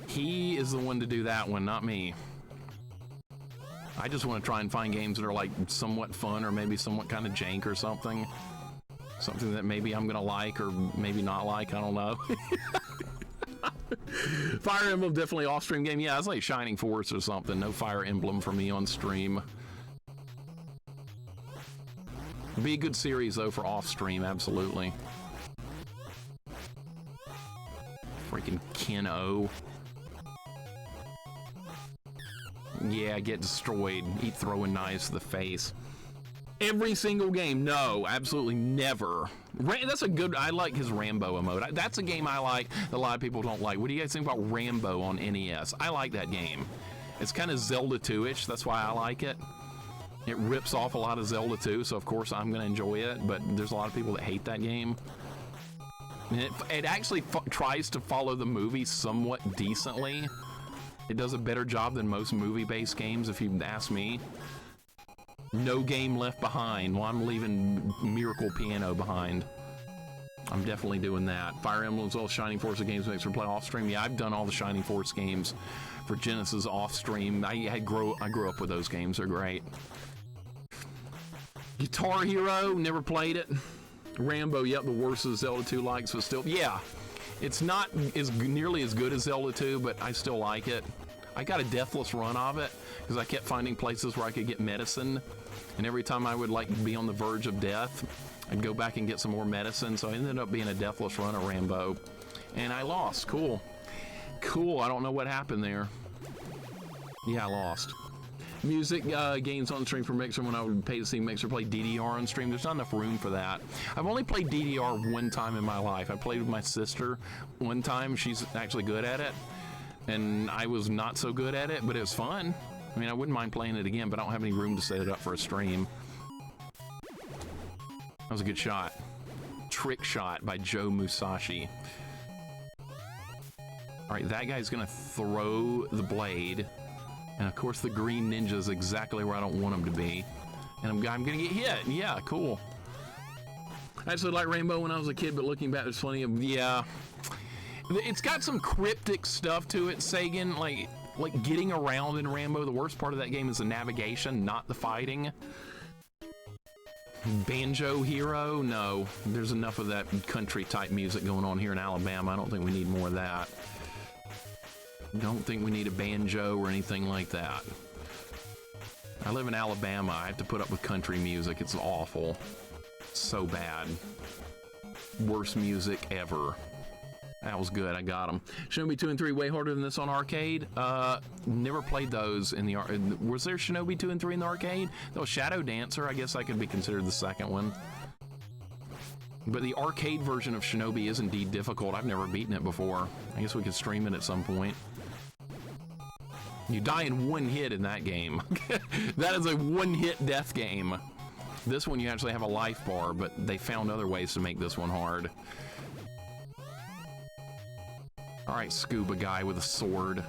he is the one to do that one, not me. I just want to try and find games that are like somewhat fun or maybe somewhat kind of jank or something. Something that maybe I'm gonna like or maybe not like, I don't know. Fire Emblem definitely off-stream game. Yeah, it's like Shining Force or something. No Fire Emblem for me on stream. Be a good series though for off-stream, absolutely. Freaking Ken O. Yeah, get destroyed. Eat throwing knives to the face. Every single game, no, absolutely never. That's a good, I like his Rambo emote. That's a game I like that a lot of people don't like. What do you guys think about Rambo on NES? I like that game. It's kind of Zelda 2-ish, that's why I like it. It rips off a lot of Zelda 2, so of course I'm gonna enjoy it, but there's a lot of people that hate that game. And it actually tries to follow the movie somewhat decently. It does a better job than most movie-based games, if you ask me. No Game Left Behind. Well, I'm leaving Miracle Piano behind. I'm definitely doing that. Fire Emblem as well as Shining Force games makes for play off stream. Yeah, I've done all the Shining Force games for Genesis off stream. I grew up with those games. They're great. Guitar Hero, never played it. Rambo, yep, the worst of Zelda 2 likes, but still, yeah. It's not nearly as good as Zelda 2, but I still like it. I got a deathless run of it because I kept finding places where I could get medicine, and every time I would like be on the verge of death, I'd go back and get some more medicine. So I ended up being a deathless run of Rambo, and I lost. Cool. I don't know what happened there. Yeah, I lost. Music games on stream for Mixer. When I would pay to see Mixer play DDR on stream, there's not enough room for that. I've only played DDR one time in my life. I played with my sister one time. She's actually good at it, and I was not so good at it, but it was fun. I mean, I wouldn't mind playing it again, but I don't have any room to set it up for a stream. That was a good shot. Trick shot by Joe Musashi. All right, that guy's gonna throw the blade. And of course the green ninja is exactly where I don't want him to be. And I'm gonna get hit. Yeah, cool. I actually liked Rainbow when I was a kid, but looking back, there's plenty of, yeah. It's got some cryptic stuff to it, Sagan, like getting around in Rambo. The worst part of that game is the navigation, not the fighting. Banjo Hero? No, there's enough of that country type music going on here in Alabama. I don't think we need more of that. Don't think we need a banjo or anything like that. I live in Alabama. I have to put up with country music. It's awful. So bad. Worst music ever. That was good. I got them. Shinobi 2 and 3 way harder than this on arcade. Never played those in the arcade. Was there Shinobi 2 and 3 in the arcade? That was Shadow Dancer. I guess I could be considered the second one. But the arcade version of Shinobi is indeed difficult. I've never beaten it before. I guess we could stream it at some point. You die in one hit in that game. That is a one-hit death game. This one you actually have a life bar, but they found other ways to make this one hard. All right, scuba guy with a sword.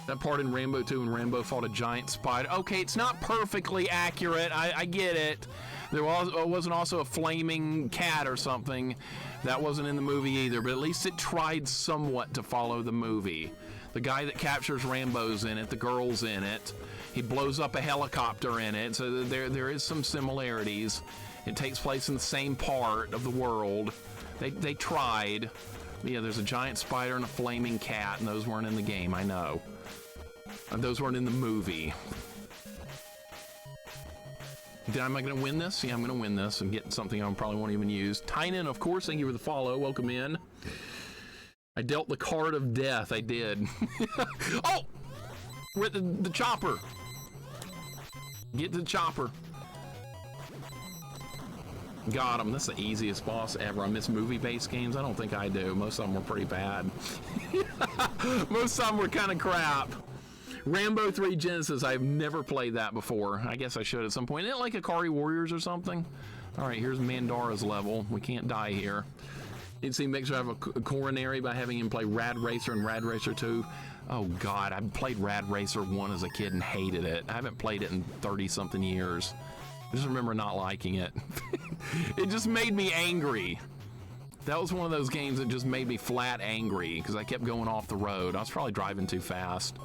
That part in Rambo 2 when Rambo fought a giant spider. Okay, it's not perfectly accurate. I get it. There wasn't also a flaming cat or something. That wasn't in the movie either, but at least it tried somewhat to follow the movie. The guy that captures Rambo's in it, the girl's in it. He blows up a helicopter in it, so there is some similarities. It takes place in the same part of the world. They tried. Yeah, there's a giant spider and a flaming cat, and those weren't in the game, I know. And those weren't in the movie. Am I going to win this? Yeah, I'm going to win this and get something I probably won't even use. Tynan, of course, thank you for the follow. Welcome in. I dealt the card of death. I did. Oh! We're at the chopper. Get to the chopper. Got him. That's the easiest boss ever. I miss movie-based games. I don't think I do. Most of them were pretty bad. Most of them were kind of crap. Rambo 3 Genesis, I've never played that before. I guess I should at some point. Isn't it like Akari Warriors or something? All right, here's Mandara's level. We can't die here. You'd see Mixer have a coronary by having him play Rad Racer and Rad Racer 2. Oh God, I played Rad Racer 1 as a kid and hated it. I haven't played it in 30-something years. I just remember not liking it. It just made me angry. That was one of those games that just made me flat angry because I kept going off the road. I was probably driving too fast.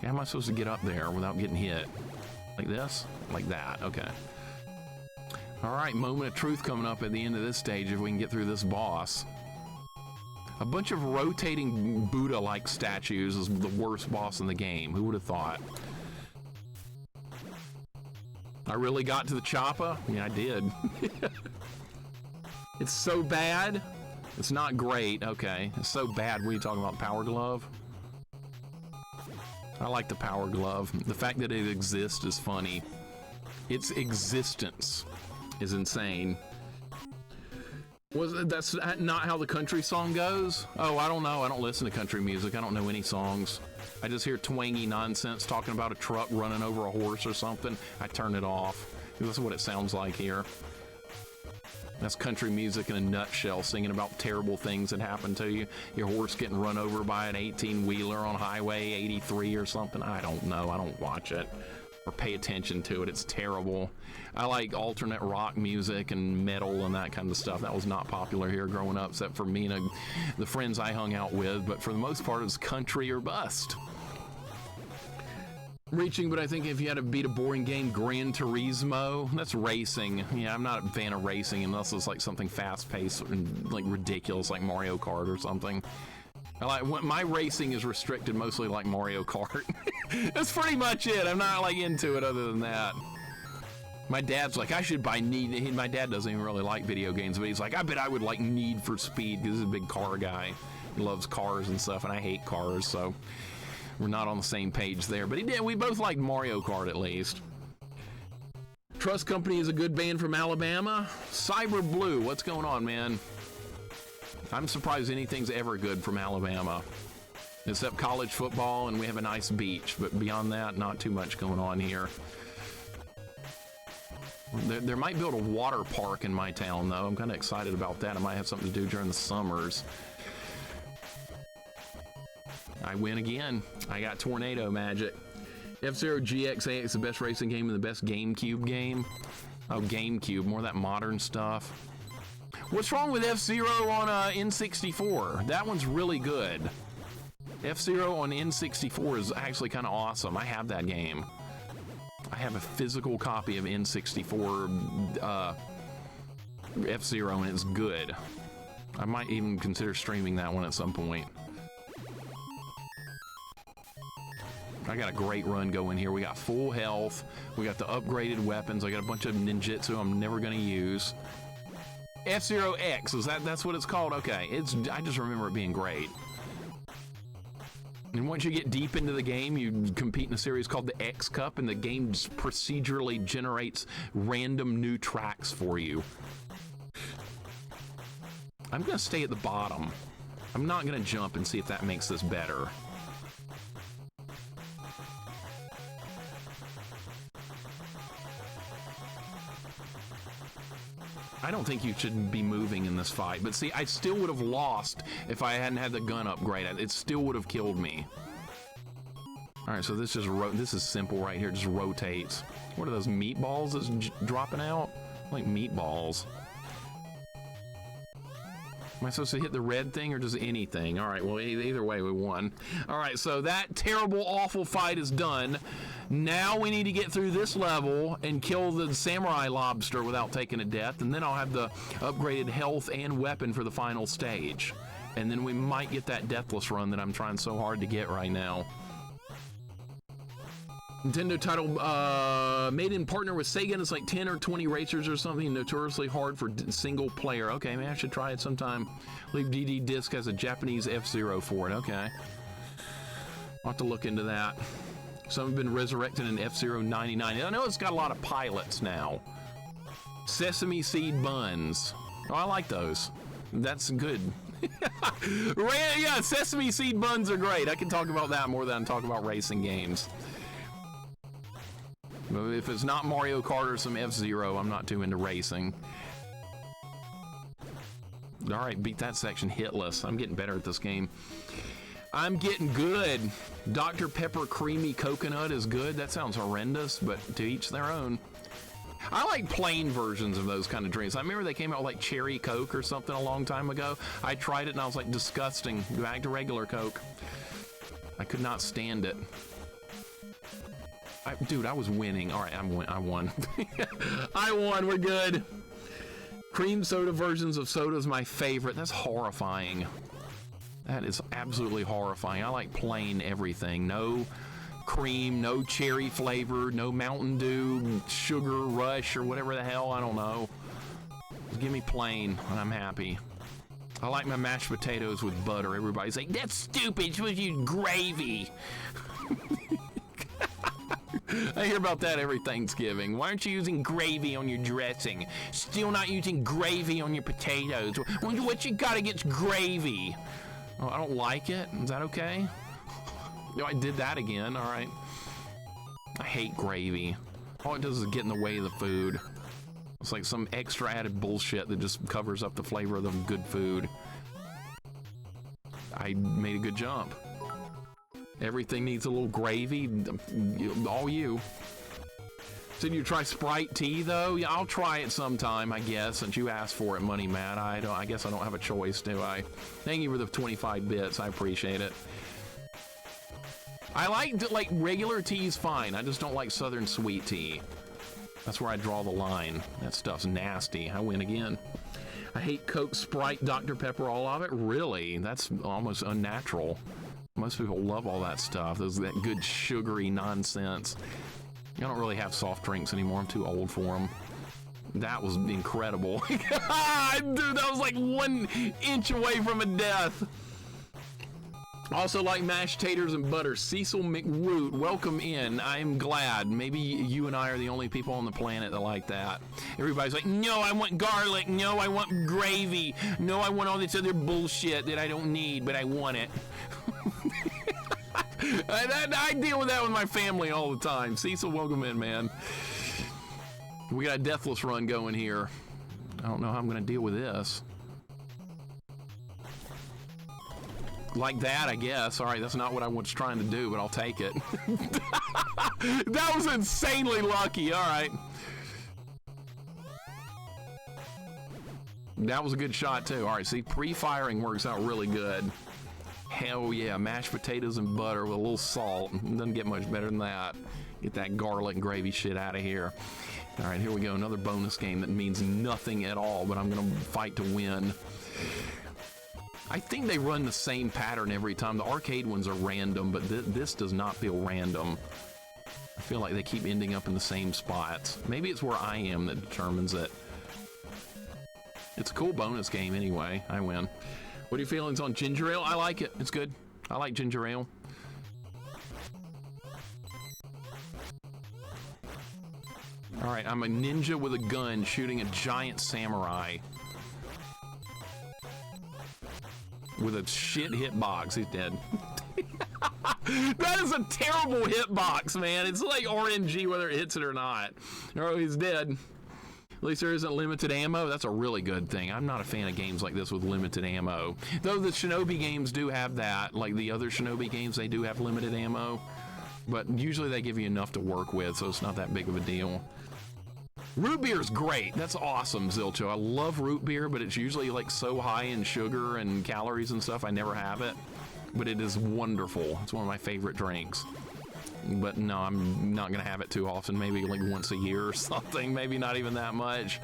How am I supposed to get up there without getting hit? Like this? Like that. Okay. All right, moment of truth coming up at the end of this stage if we can get through this boss. A bunch of rotating Buddha-like statues is the worst boss in the game. Who would have thought? I really got to the chopper? Yeah, I did. It's so bad. It's not great. Okay. It's so bad. What are you talking about? Power Glove? I like the Power Glove. The fact that it exists is funny. Its existence is insane. That's not how the country song goes? Oh, I don't know. I don't listen to country music. I don't know any songs. I just hear twangy nonsense talking about a truck running over a horse or something. I turn it off. That's what it sounds like here. That's country music in a nutshell, singing about terrible things that happen to you. Your horse getting run over by an 18-wheeler on Highway 83 or something. I don't know. I don't watch it or pay attention to it. It's terrible. I like alternate rock music and metal and that kind of stuff. That was not popular here growing up, except for me and the friends I hung out with. But for the most part, it was country or bust. Reaching, but I think if you had to beat a boring game, Gran Turismo, that's racing. Yeah, I'm not a fan of racing unless it's like something fast-paced and like ridiculous, like Mario Kart or something. My racing is restricted mostly like Mario Kart. That's pretty much it. I'm not like into it other than that. My dad's like, I should buy Need. My dad doesn't even really like video games, but he's like, I bet I would like Need for Speed because he's a big car guy. He loves cars and stuff, and I hate cars, so we're not on the same page there. But we both liked Mario Kart at least. Trust Company is a good band from Alabama. Cyber Blue, what's going on, man? I'm surprised anything's ever good from Alabama, except college football, and we have a nice beach. But beyond that, not too much going on here. There might build a water park in my town, though. I'm kind of excited about that. I might have something to do during the summers. I win again. I got Tornado Magic. F-Zero GX8 is the best racing game and the best GameCube game. Oh, GameCube, more of that modern stuff. What's wrong with F-Zero on N64? That one's really good. F-Zero on N64 is actually kind of awesome. I have that game. I have a physical copy of N64 F-Zero, and it's good. I might even consider streaming that one at some point. I got a great run going here. We got full health. We got the upgraded weapons. I got a bunch of ninjutsu I'm never going to use. F-Zero X, that's what it's called? Okay, I just remember it being great. And once you get deep into the game, you compete in a series called the X Cup, and the game just procedurally generates random new tracks for you. I'm gonna stay at the bottom. I'm not gonna jump and see if that makes this better. I don't think you should be moving in this fight, but see, I still would have lost if I hadn't had the gun upgrade. It still would have killed me. All right, so this is simple right here. It just rotates. What are those meatballs that's dropping out? Like meatballs. Am I supposed to hit the red thing or just anything? All right, well, either way, we won. All right, so that terrible, awful fight is done. Now we need to get through this level and kill the samurai lobster without taking a death, and then I'll have the upgraded health and weapon for the final stage. And then we might get that Deathless run that I'm trying so hard to get right now. Nintendo title made in partner with Sega, and it's like 10 or 20 racers or something, notoriously hard for single player. Okay, maybe I should try it sometime. I believe DD Disc has a Japanese F-Zero for it. Okay. I'll have to look into that. Some have been resurrected in F-Zero 99. I know it's got a lot of pilots now. Sesame seed buns. Oh, I like those. That's good. Yeah, sesame seed buns are great. I can talk about that more than I talk about racing games. But if it's not Mario Kart or some F-Zero, I'm not too into racing. All right, beat that section hitless. I'm getting better at this game. I'm getting good. Dr. Pepper Creamy Coconut is good. That sounds horrendous, but to each their own. I like plain versions of those kind of drinks. I remember they came out with like Cherry Coke or something a long time ago. I tried it and I was like, disgusting. Back to regular Coke. I could not stand it. Dude, I was winning. All right, I won. I won. We're good. Cream soda versions of soda is my favorite. That's horrifying. That is absolutely horrifying. I like plain everything. No cream, no cherry flavor, no Mountain Dew, Sugar Rush, or whatever the hell. I don't know. Just give me plain, and I'm happy. I like my mashed potatoes with butter. Everybody's like, that's stupid. You're supposed to use gravy. I hear about that every Thanksgiving. Why aren't you using gravy on your dressing? Still not using gravy on your potatoes. What you got against gravy? Oh, I don't like it. Is that okay? No, I did that again. All right. I hate gravy. All it does is get in the way of the food. It's like some extra added bullshit that just covers up the flavor of the good food. I made a good jump. Everything needs a little gravy. All you. Said you try Sprite tea though? Yeah, I'll try it sometime, I guess, since you asked for it, Money Matt. I guess I don't have a choice, do I? Thank you for the 25 bits. I appreciate it. I like regular tea's fine. I just don't like Southern sweet tea. That's where I draw the line. That stuff's nasty. I win again. I hate Coke, Sprite, Dr. Pepper, all of it. Really? That's almost unnatural. Most people love all that stuff. That good sugary nonsense. I don't really have soft drinks anymore. I'm too old for them. That was incredible. Dude, that was like 1 inch away from a death. Also like mashed taters and butter. Cecil McRoot, welcome in. I'm glad. Maybe you and I are the only people on the planet that like that. Everybody's like, no, I want garlic. No, I want gravy. No, I want all this other bullshit that I don't need, but I want it. I deal with that with my family all the time. Cecil, welcome in, man. We got a Deathless run going here. I don't know how I'm going to deal with this. Like that, I guess. All right, that's not what I was trying to do, but I'll take it. That was insanely lucky. All right. That was a good shot, too. All right, see, pre-firing works out really good. Hell yeah, mashed potatoes and butter with a little salt. Doesn't get much better than that. Get that garlic and gravy shit out of here. All right, here we go. Another bonus game that means nothing at all, but I'm going to fight to win. I think they run the same pattern every time. The arcade ones are random, but this does not feel random. I feel like they keep ending up in the same spots. Maybe it's where I am that determines it. It's a cool bonus game anyway. I win. What are your feelings on ginger ale? I like it. It's good. I like ginger ale. All right, I'm a ninja with a gun shooting a giant samurai. With a shit hitbox. He's dead. That is a terrible hitbox, man. It's like RNG whether it hits it or not. Oh, he's dead. At least there isn't limited ammo. That's a really good thing. I'm not a fan of games like this with limited ammo. Though the Shinobi games do have that. Like the other Shinobi games, they do have limited ammo. But usually they give you enough to work with, so it's not that big of a deal. Root beer is great. That's awesome, Zilcho. I love root beer, but it's usually like so high in sugar and calories and stuff, I never have it. But it is wonderful. It's one of my favorite drinks. But no, I'm not going to have it too often. Maybe like once a year or something. Maybe not even that much.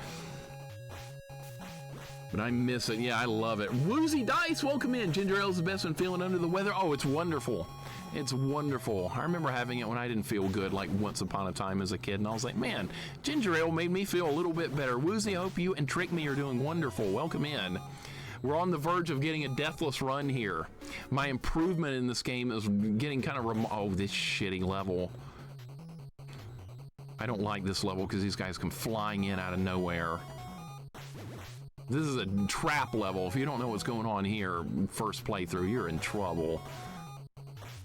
But I miss it. Yeah, I love it. Woozy Dice, welcome in. Ginger ale is the best when feeling under the weather. Oh, it's wonderful. It's wonderful. I remember having it when I didn't feel good, like once upon a time as a kid, and I was like, man, ginger ale made me feel a little bit better. Woozy, I hope you and Trick Me are doing wonderful. Welcome in. We're on the verge of getting a Deathless run here. My improvement in this game is getting kind of oh, this shitty level. I don't like this level because these guys come flying in out of nowhere. This is a trap level. If you don't know what's going on here, first playthrough, you're in trouble.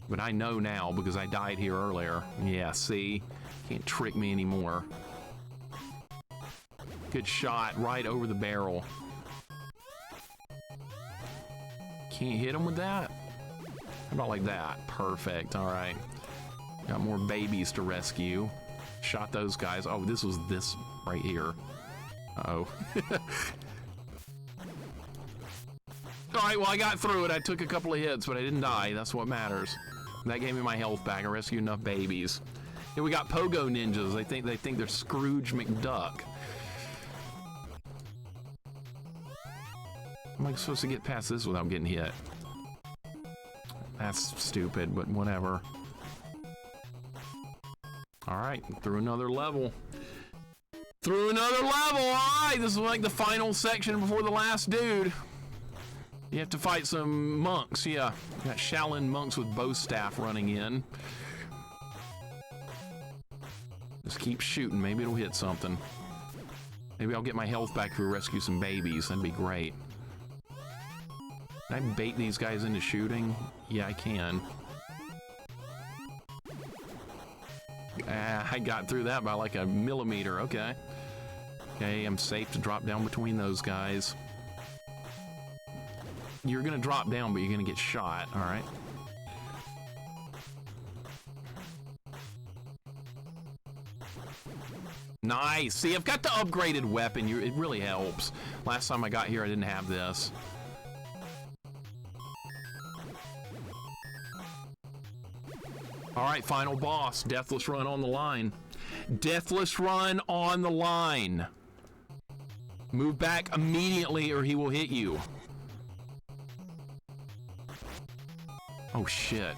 But I know now because I died here earlier. Yeah, see? Can't trick me anymore. Good shot right over the barrel. Can't hit him with that? How about like that? Perfect. All right. Got more babies to rescue. Shot those guys. Oh, this was this right here. Uh-oh. All right, well, I got through it. I took a couple of hits, but I didn't die. That's what matters. That gave me my health back. I rescued enough babies. Here we got Pogo Ninjas. They think they're Scrooge McDuck. How am I supposed to get past this without getting hit? That's stupid, but whatever. All right, through another level. Through another level. All right, this is like the final section before the last dude. You have to fight some monks, yeah. You got Shaolin monks with bow staff running in. Just keep shooting, maybe it'll hit something. Maybe I'll get my health back to rescue some babies, that'd be great. Can I bait these guys into shooting? Yeah, I can. I got through that by like a millimeter, okay. Okay, I'm safe to drop down between those guys. You're gonna drop down, but you're gonna get shot, all right? Nice! See, I've got the upgraded weapon. It really helps. Last time I got here, I didn't have this. All right, final boss. Deathless run on the line. Deathless run on the line. Move back immediately or he will hit you. Oh, shit.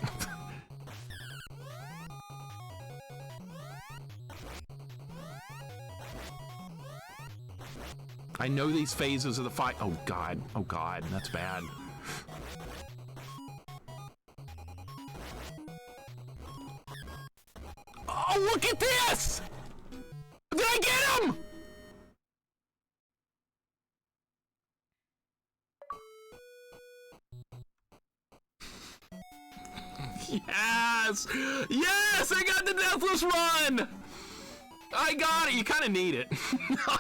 I know these phases of the fight. Oh, God. Oh, God. That's bad. Oh, look at this! Did I get him? Yes! Yes! I got the Deathless run! I got it. You kind of need it.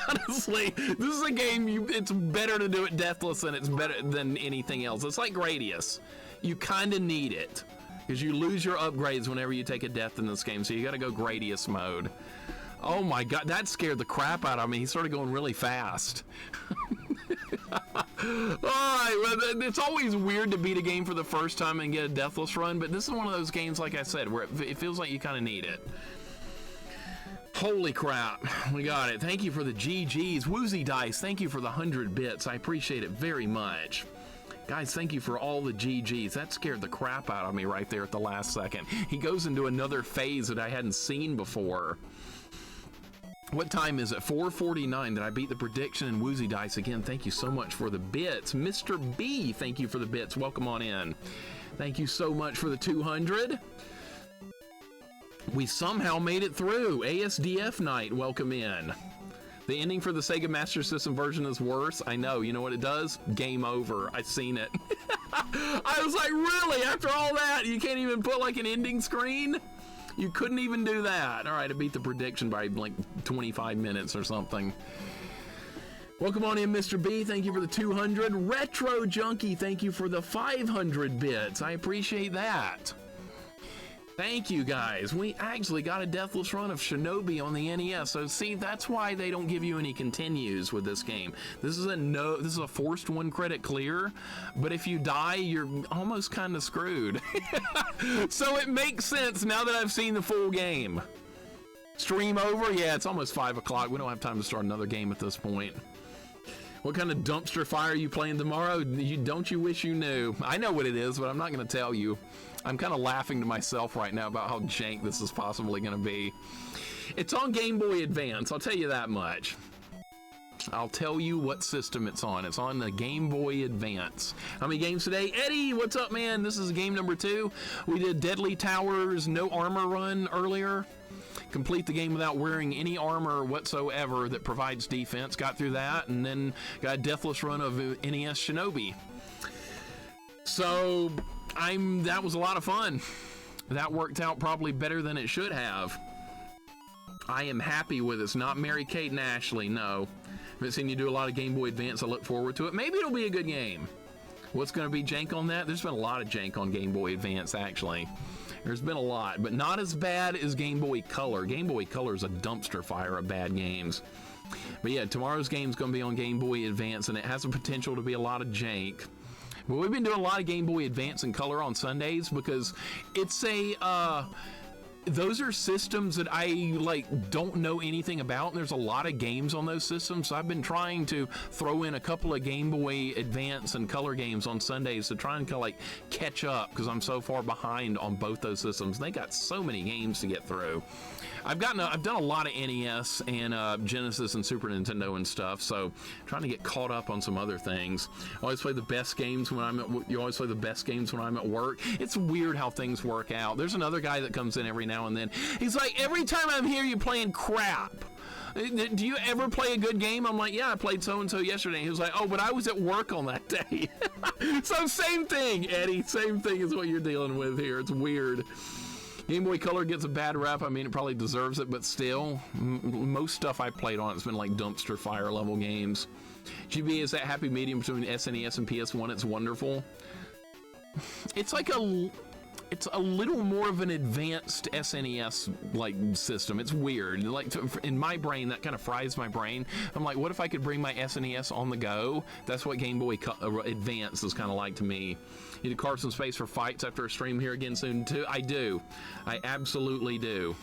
Honestly, this is a game it's better to do it deathless than it's better than anything else. It's like Gradius. You kind of need it because you lose your upgrades whenever you take a death in this game. So you got to go Gradius mode. Oh my God, that scared the crap out of me. He started going really fast. It's always weird to beat a game for the first time and get a deathless run, but this is one of those games, like I said, where it feels like you kind of need it. Holy crap, we got it. Thank you for the GGs. Woozy Dice, thank you for the 100 bits. I appreciate it very much. Guys, thank you for all the GGs. That scared the crap out of me right there at the last second. He goes into another phase that I hadn't seen before. What time is it? 4:49. Did I beat the prediction? And Woozy Dice, again, thank you so much for the bits. Mr. B, thank you for the bits. Welcome on in. Thank you so much for the 200. We somehow made it through. ASDF night, welcome in. The ending for the Sega Master System version is worse. I know, you know what it does? Game over. I've seen it. I was like, really? After all that, you can't even put like an ending screen? You couldn't even do that. All right, I beat the prediction by like 25 minutes or something. Welcome on in, Mr. B. Thank you for the 200. Retro Junkie, thank you for the 500 bits. I appreciate that. Thank you, guys. We actually got a deathless run of Shinobi on the NES. So see, that's why they don't give you any continues with this game. This is a forced 1 credit clear, but if you die, you're almost kind of screwed. So it makes sense now that I've seen the full game. Stream over? Yeah, it's almost 5 o'clock. We don't have time to start another game at this point. What kind of dumpster fire are you playing tomorrow? Don't you wish you knew? I know what it is, but I'm not going to tell you. I'm kind of laughing to myself right now about how jank this is possibly going to be. It's on Game Boy Advance, I'll tell you that much. I'll tell you what system it's on. It's on the Game Boy Advance. How many games today? Eddie, what's up, man? This is game number 2. We did Deadly Towers, no armor run earlier. Complete the game without wearing any armor whatsoever that provides defense. Got through that, and then got a deathless run of NES Shinobi. So that was a lot of fun. That worked out probably better than it should have. I am happy with it. It's not Mary Kate and Ashley, no. I've seen you do a lot of Game Boy Advance. I look forward to it. Maybe it'll be a good game. What's going to be jank on that? There's been a lot of jank on Game Boy Advance, actually. There's been a lot, but not as bad as Game Boy Color. Game Boy Color is a dumpster fire of bad games. But yeah, tomorrow's game's going to be on Game Boy Advance, and it has the potential to be a lot of jank. But we've been doing a lot of Game Boy Advance and Color on Sundays because it's those are systems that I don't know anything about, and there's a lot of games on those systems, so I've been trying to throw in a couple of Game Boy Advance and Color games on Sundays to try and kind of catch up because I'm so far behind on both those systems. They got so many games to get through. I've done a lot of NES and Genesis and Super Nintendo and stuff, so I'm trying to get caught up on some other things. I always play the best games when you always play the best games when I'm at work. It's weird how things work out. There's another guy that comes in every now and then. He's like, every time I'm here, you're playing crap. Do you ever play a good game? I'm like, yeah, I played so-and-so yesterday. He was like, oh, but I was at work on that day. So same thing, Eddie. Same thing is what you're dealing with here. It's weird. Game Boy Color gets a bad rap. I mean, it probably deserves it, but still, most stuff I played on it's been like dumpster fire level games. GB is that happy medium between SNES and PS1. It's wonderful. It's like it's a little more of an advanced SNES like system. It's weird. Like in my brain, that kind of fries my brain. I'm like, what if I could bring my SNES on the go? That's what Game Boy Advance is kind of like to me. You need to carve some space for fights after a stream here again soon too. I do. I absolutely do.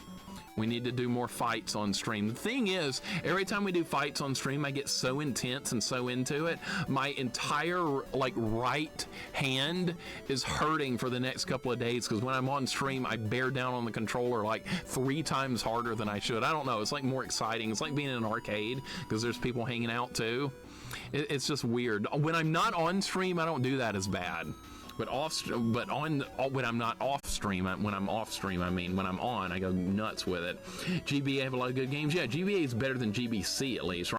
We need to do more fights on stream. The thing is, every time we do fights on stream, I get so intense and so into it. My entire like right hand is hurting for the next couple of days because when I'm on stream, I bear down on the controller like 3 times harder than I should. I don't know. It's like more exciting. It's like being in an arcade because there's people hanging out too. It's just weird. When I'm not on stream, I don't do that as bad. But when I'm not off stream, when I'm off stream, I mean, when I'm on, I go nuts with it. GBA have a lot of good games. Yeah, GBA is better than GBC at least, right?